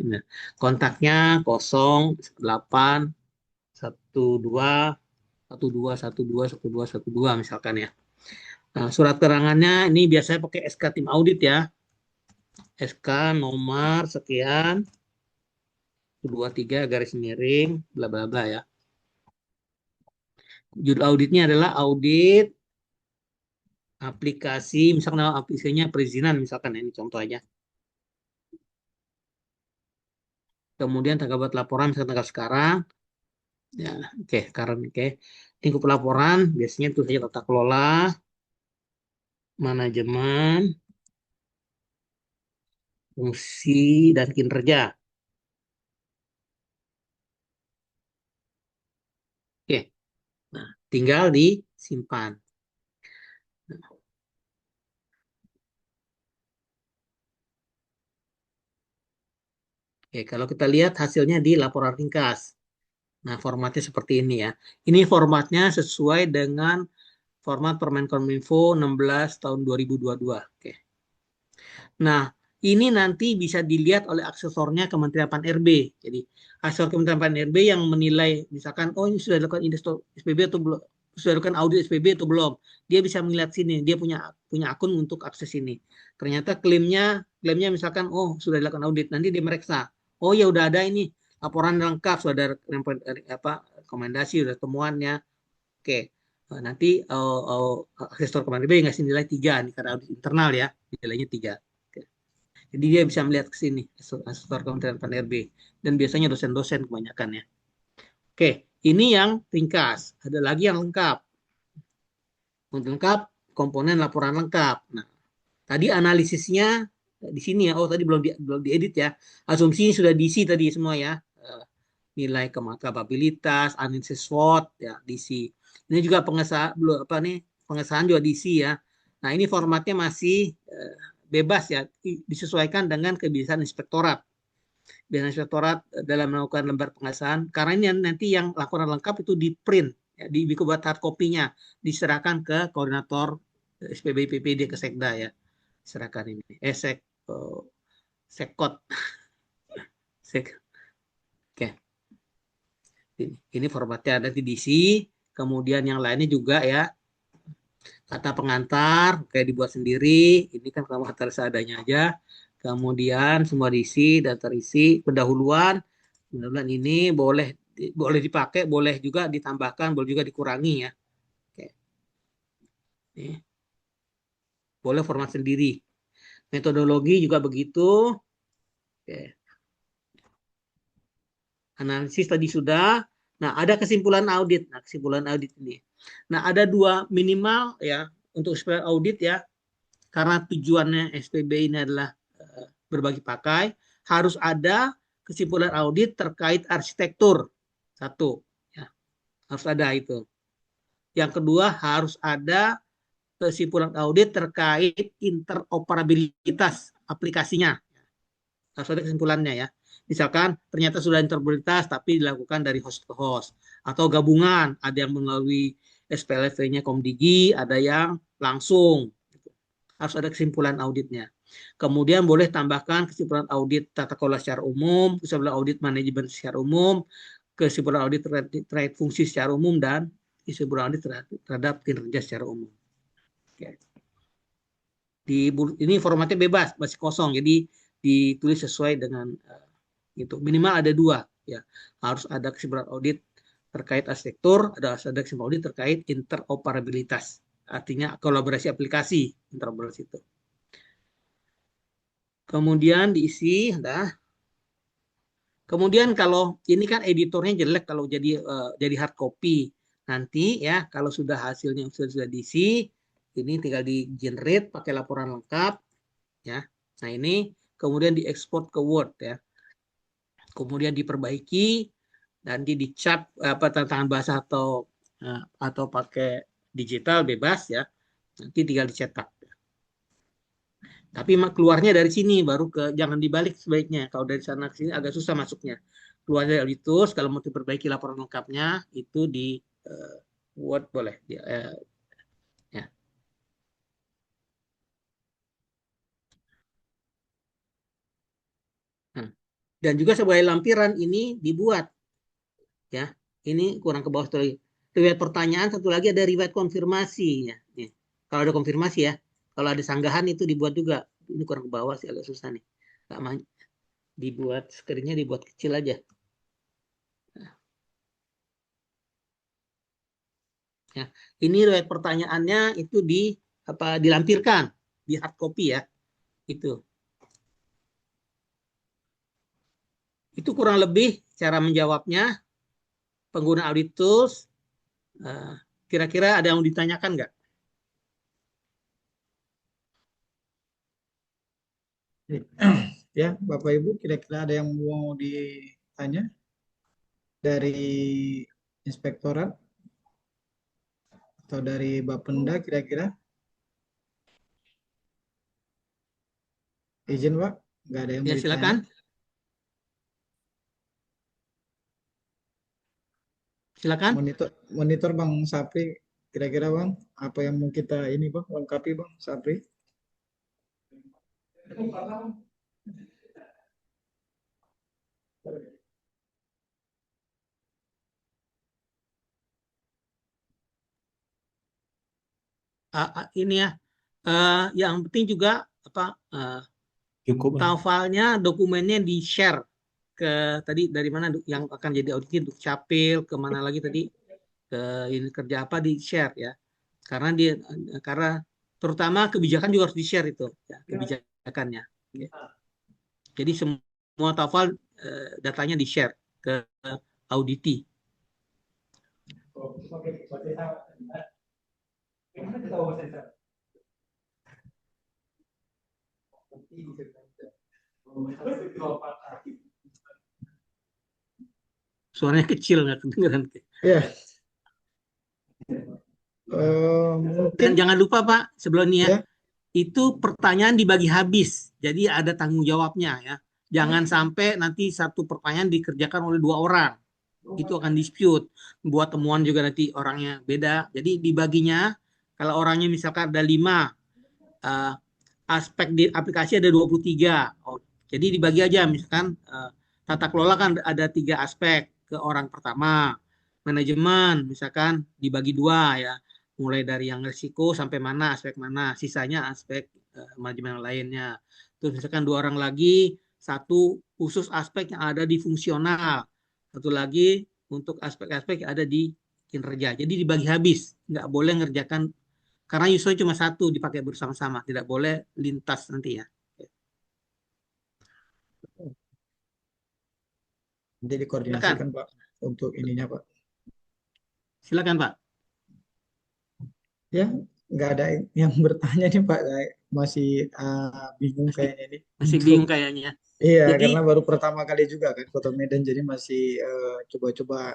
Kontaknya 0, 8, 1, 2, 1, 2, 1, 2, 1, 2, 1, 2 misalkan ya. Nah, surat keterangannya ini biasanya pakai SK tim audit ya. SK nomor sekian 23 garis miring bla bla bla ya. Judul auditnya adalah audit aplikasi, misalkan aplikasinya perizinan misalkan ini contoh aja. Kemudian tanggal buat laporan misalkan tanggal sekarang. Ya, oke, sekarang oke. Lingkup laporan biasanya itu saja tata kelola, manajemen, fungsi dan kinerja. Oke. Nah, tinggal disimpan. Oke, kalau kita lihat hasilnya di laporan ringkas. Nah, formatnya seperti ini ya. Ini formatnya sesuai dengan format Permenkominfo 16 tahun 2022. Oke. Nah, ini nanti bisa dilihat oleh aksesornya Kementerian Pan-RB. Jadi, asesor Kementerian Pan-RB yang menilai, misalkan, oh ini sudah dilakukan SPB atau belum, sudah dilakukan audit SPB atau belum. Dia bisa melihat sini, dia punya akun untuk akses ini. Ternyata klaimnya misalkan, oh sudah dilakukan audit, nanti dia meriksa. Oh ya udah ada ini laporan lengkap, sudah ada rekomendasi, sudah temuannya. Oke, nanti asesor Kementerian Pan-RB ngasih nilai 3 nih, karena audit internal ya, nilainya 3. Jadi dia bisa melihat ke sini, asesor Kementerian Pan-RB. Dan biasanya dosen-dosen kebanyakan ya. Oke, Ini yang ringkas. Ada lagi yang lengkap. Untuk lengkap, komponen laporan lengkap. Nah, tadi analisisnya di sini ya. Oh, tadi belum diedit ya. Asumsi sudah diisi tadi semua ya. Nilai kapabilitas, analisis SWOT ya, diisi. Ini juga pengesahan belum apa nih? Pengesahan juga diisi ya. Nah, ini formatnya masih bebas ya, disesuaikan dengan kebiasaan inspektorat. Biasanya inspektorat dalam melakukan lembar pengesahan, karena ini nanti yang laporan lengkap itu di print, ya, dibuat hard copy-nya, diserahkan ke koordinator SPB PPD ke Sekda ya, serahkan ini, Sekot, oke, ini formatnya ada di DC, kemudian yang lainnya juga ya, kata pengantar kayak dibuat sendiri, ini kan kata pengantar seadanya aja, kemudian semua diisi dan terisi, pendahuluan ini boleh dipakai, boleh juga ditambahkan, boleh juga dikurangi ya. Oke. Nih. Boleh format sendiri. Metodologi juga begitu. Oke. Analisis tadi sudah. Nah, ada kesimpulan audit. Nah, kesimpulan audit ini. Nah, ada dua minimal ya untuk audit ya. Karena tujuannya SPB ini adalah berbagi pakai, harus ada kesimpulan audit terkait arsitektur. Satu, ya. Harus ada itu. Yang kedua, harus ada kesimpulan audit terkait interoperabilitas aplikasinya. Harus ada kesimpulannya ya. Misalkan ternyata sudah interoperabilitas tapi dilakukan dari host ke host. Atau gabungan, ada yang melalui SPLV-nya Komdigi, ada yang langsung. Harus ada kesimpulan auditnya. Kemudian boleh tambahkan kesimpulan audit tata kelola secara umum, kesimpulan audit manajemen secara umum, kesimpulan audit terkait fungsi secara umum, dan kesimpulan audit terhadap kinerja secara umum. Oke. Ini formatnya bebas, masih kosong, jadi ditulis sesuai dengan itu. Minimal ada dua, ya. Harus ada kesimpulan audit terkait arsitektur, ada kesimpulan audit terkait interoperabilitas. Artinya kolaborasi aplikasi, interoperabilitas itu. Kemudian diisi, nah. Kemudian kalau ini kan editornya jelek kalau jadi hard copy. Nanti ya kalau sudah hasilnya sudah diisi, ini tinggal di generate pakai laporan lengkap ya. Nah, ini kemudian diekspor ke Word ya. Kemudian diperbaiki dan dicap tantangan bahasa atau pakai digital bebas ya. Nanti tinggal dicetak. Tapi keluarnya dari sini baru jangan dibalik sebaiknya. Kalau dari sana ke sini agak susah masuknya. Keluar dari auditus, kalau mau diperbaiki laporan lengkapnya itu di Word boleh. Ya. Nah, dan juga sebagai lampiran ini dibuat ya. Ini kurang ke bawah lagi. Riwayat pertanyaan, satu lagi ada riwayat konfirmasi ya. Nih. Kalau ada konfirmasi ya. Kalau ada sanggahan itu dibuat juga. Ini kurang ke bawah sih agak susah nih. Dibuat screen-nya dibuat kecil aja. Ya, ini riwayat pertanyaannya itu dilampirkan di hard copy ya. Itu kurang lebih cara menjawabnya. Pengguna audit tools, kira-kira ada yang ditanyakan nggak? Ya, Bapak Ibu, kira-kira ada yang mau ditanya dari inspektorat atau dari Bapenda kira-kira? Izin, Pak, nggak ada yang Ya, mau ditanya. silakan. Silakan. Monitor Bang Sapri, kira-kira Bang, apa yang mau kita ini Bang, lengkapi Bang Sapri? Ini ya, yang penting juga Cukup. TAFAL-nya, dokumennya di share ke tadi dari mana yang akan jadi auditnya, untuk capil kemana lagi tadi, ke ini kerja apa di share ya, karena terutama kebijakan juga harus di share itu ya, kebijakannya ya. Jadi semua TAFAL datanya di share ke auditi. Suaranya kecil nggak kedengeran. Ya, Dan mungkin jangan lupa Pak, sebelumnya ya. itu pertanyaan dibagi habis. Jadi ada tanggung jawabnya ya. Jangan sampai nanti satu pertanyaan dikerjakan oleh dua orang. Itu akan dispute. Buat temuan juga nanti orangnya beda. Jadi dibaginya, kalau orangnya misalkan ada 5, eh, aspek di aplikasi ada 23. Oh, jadi dibagi aja, misalkan tata kelola kan ada 3 aspek ke orang pertama. Manajemen misalkan dibagi 2 ya. Mulai dari yang risiko sampai mana, aspek mana. Sisanya aspek manajemen yang lainnya. Terus misalkan 2 orang lagi, satu khusus aspek yang ada di fungsional. Satu lagi untuk aspek-aspek yang ada di kinerja. Jadi dibagi habis. Nggak boleh ngerjakan karena user cuma satu dipakai bersama-sama, tidak boleh lintas nanti ya. Jadi Silakan, dikoordinasikan Pak untuk ininya Pak. silakan Pak. Ya, nggak ada yang bertanya nih Pak. Saya masih bingung kayaknya ini Masih untuk bingung kayaknya. iya Jadi, karena baru pertama kali juga kan Kota Medan jadi masih coba-coba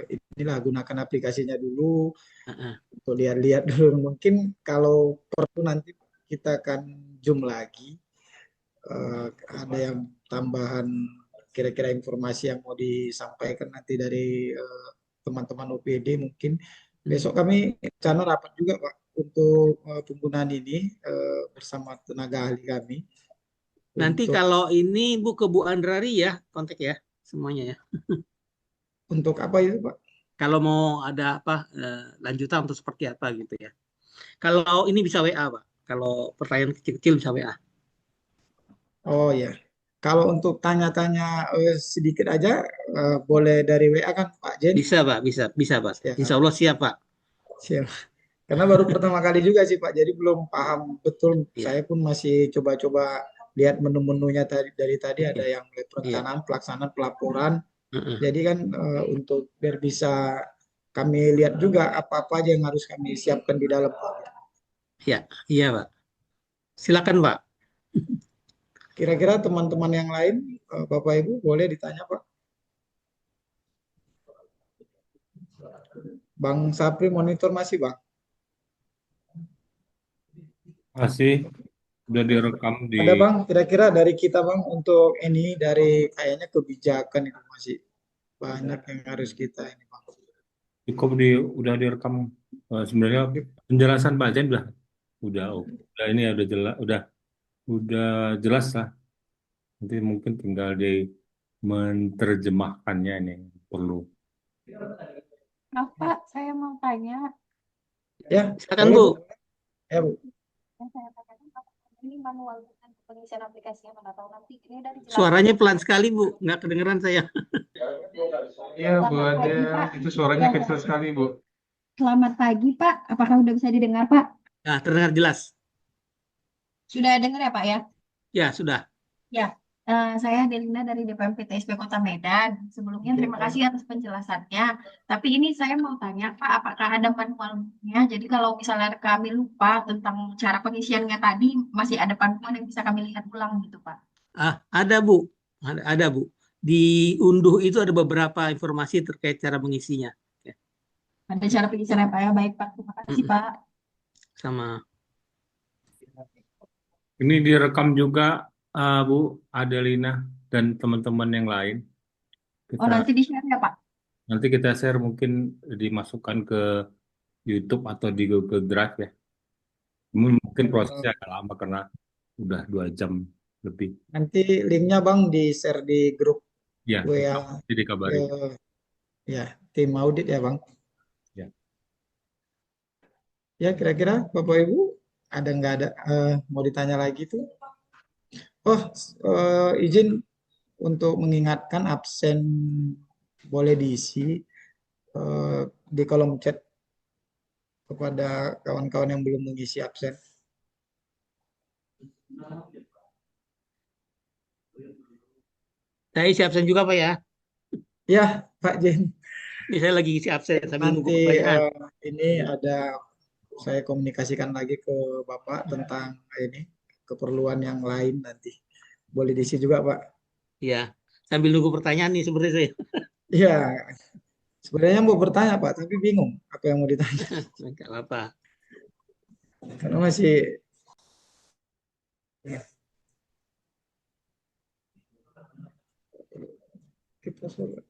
inilah gunakan aplikasinya dulu untuk lihat-lihat dulu. Mungkin kalau perlu nanti kita akan zoom lagi. Ada yang tambahan kira-kira informasi yang mau disampaikan nanti dari teman-teman OPD mungkin besok kami rencana rapat juga Pak untuk penggunaan ini bersama tenaga ahli kami nanti untuk kalau ini Bu ke Bu Andrari ya, kontak ya semuanya ya. untuk apa itu Pak? Kalau mau ada apa lanjutan untuk seperti apa gitu ya. Kalau ini bisa WA Pak. Kalau pertanyaan kecil-kecil bisa WA. Oh ya, kalau untuk tanya-tanya sedikit aja boleh dari WA kan Pak Jen? Bisa Pak, bisa Pak. Insya Siap, Allah siap Pak. siap. Karena baru pertama kali juga sih Pak, jadi belum paham betul. Iya, Saya pun masih coba-coba lihat menu-menunya tadi dari tadi ada yang mulai iya. perencanaan, pelaksanaan, pelaporan. Heeh. Jadi kan untuk biar bisa kami lihat juga apa-apa aja yang harus kami siapkan di dalam Pak. Iya, iya Pak. Silakan Pak. Kira-kira teman-teman yang lain, Bapak Ibu boleh ditanya Pak. Bang Sapri monitor masih Bang? Masih udah direkam di Ada Bang, kira-kira dari kita Bang untuk ini dari kayaknya kebijakan itu masih banyak yang harus kita ini Bang. cukup udah direkam. Sebenarnya penjelasan Pak Jen udah ini ya udah jelas lah. Nanti mungkin tinggal di menerjemahkannya ini yang perlu. Maaf Pak, saya mau tanya. Ya, Silakan boleh Bu. Bu. Ya Bu. Yang saya tanyakan apakah ini manual bukan pengisian aplikasinya mana tahu nanti ini udah dijelaskan. Suaranya pelan sekali Bu, nggak kedengeran saya. Iya Bu Selamat Ade, pagi Pak. itu suaranya kecil sekali Bu. Selamat pagi Pak. Apakah udah bisa didengar Pak? Nah, terdengar jelas. Sudah dengar ya Pak ya? Ya, sudah. Ya. Saya Delina dari DPM PTSP Kota Medan. Sebelumnya terima kasih atas penjelasannya. Tapi ini saya mau tanya Pak, apakah ada manualnya? Jadi kalau misalnya kami lupa tentang cara pengisiannya tadi, masih ada panduan yang bisa kami lihat ulang gitu Pak? Ada Bu, ada Bu. Diunduh itu ada beberapa informasi terkait cara mengisinya. Ya, Ada cara pengisiannya Pak ya? Baik Pak, terima kasih Pak. sama. Ini direkam juga Bu Adelina dan teman-teman yang lain. Oh nanti di-share ya Pak? Nanti kita share mungkin dimasukkan ke YouTube atau di Google Drive ya. Mungkin prosesnya agak lama karena udah 2 jam lebih. Nanti linknya Bang di-share di grup Ya, WA jadi dikabarin. ya tim audit ya Bang. Ya. Ya kira-kira Bapak Ibu ada nggak ada mau ditanya lagi tuh? Oh izin untuk mengingatkan absen boleh diisi di kolom chat kepada kawan-kawan yang belum mengisi absen. Saya isi absen juga Pak ya. Ya Pak Jen. Ini saya lagi isi absen sambil nunggu Nanti pertanyaan. ini saya komunikasikan lagi ke Bapak tentang ini keperluan yang lain nanti. Boleh diisi juga, Pak. Ya, sambil nunggu pertanyaan nih sebenarnya saya. Iya, sebenarnya mau bertanya, Pak, tapi bingung apa yang mau ditanya. Nggak apa-apa. Karena masih kita coba.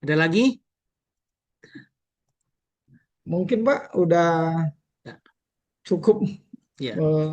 Ada lagi? Mungkin Pak udah Ya. cukup Ya.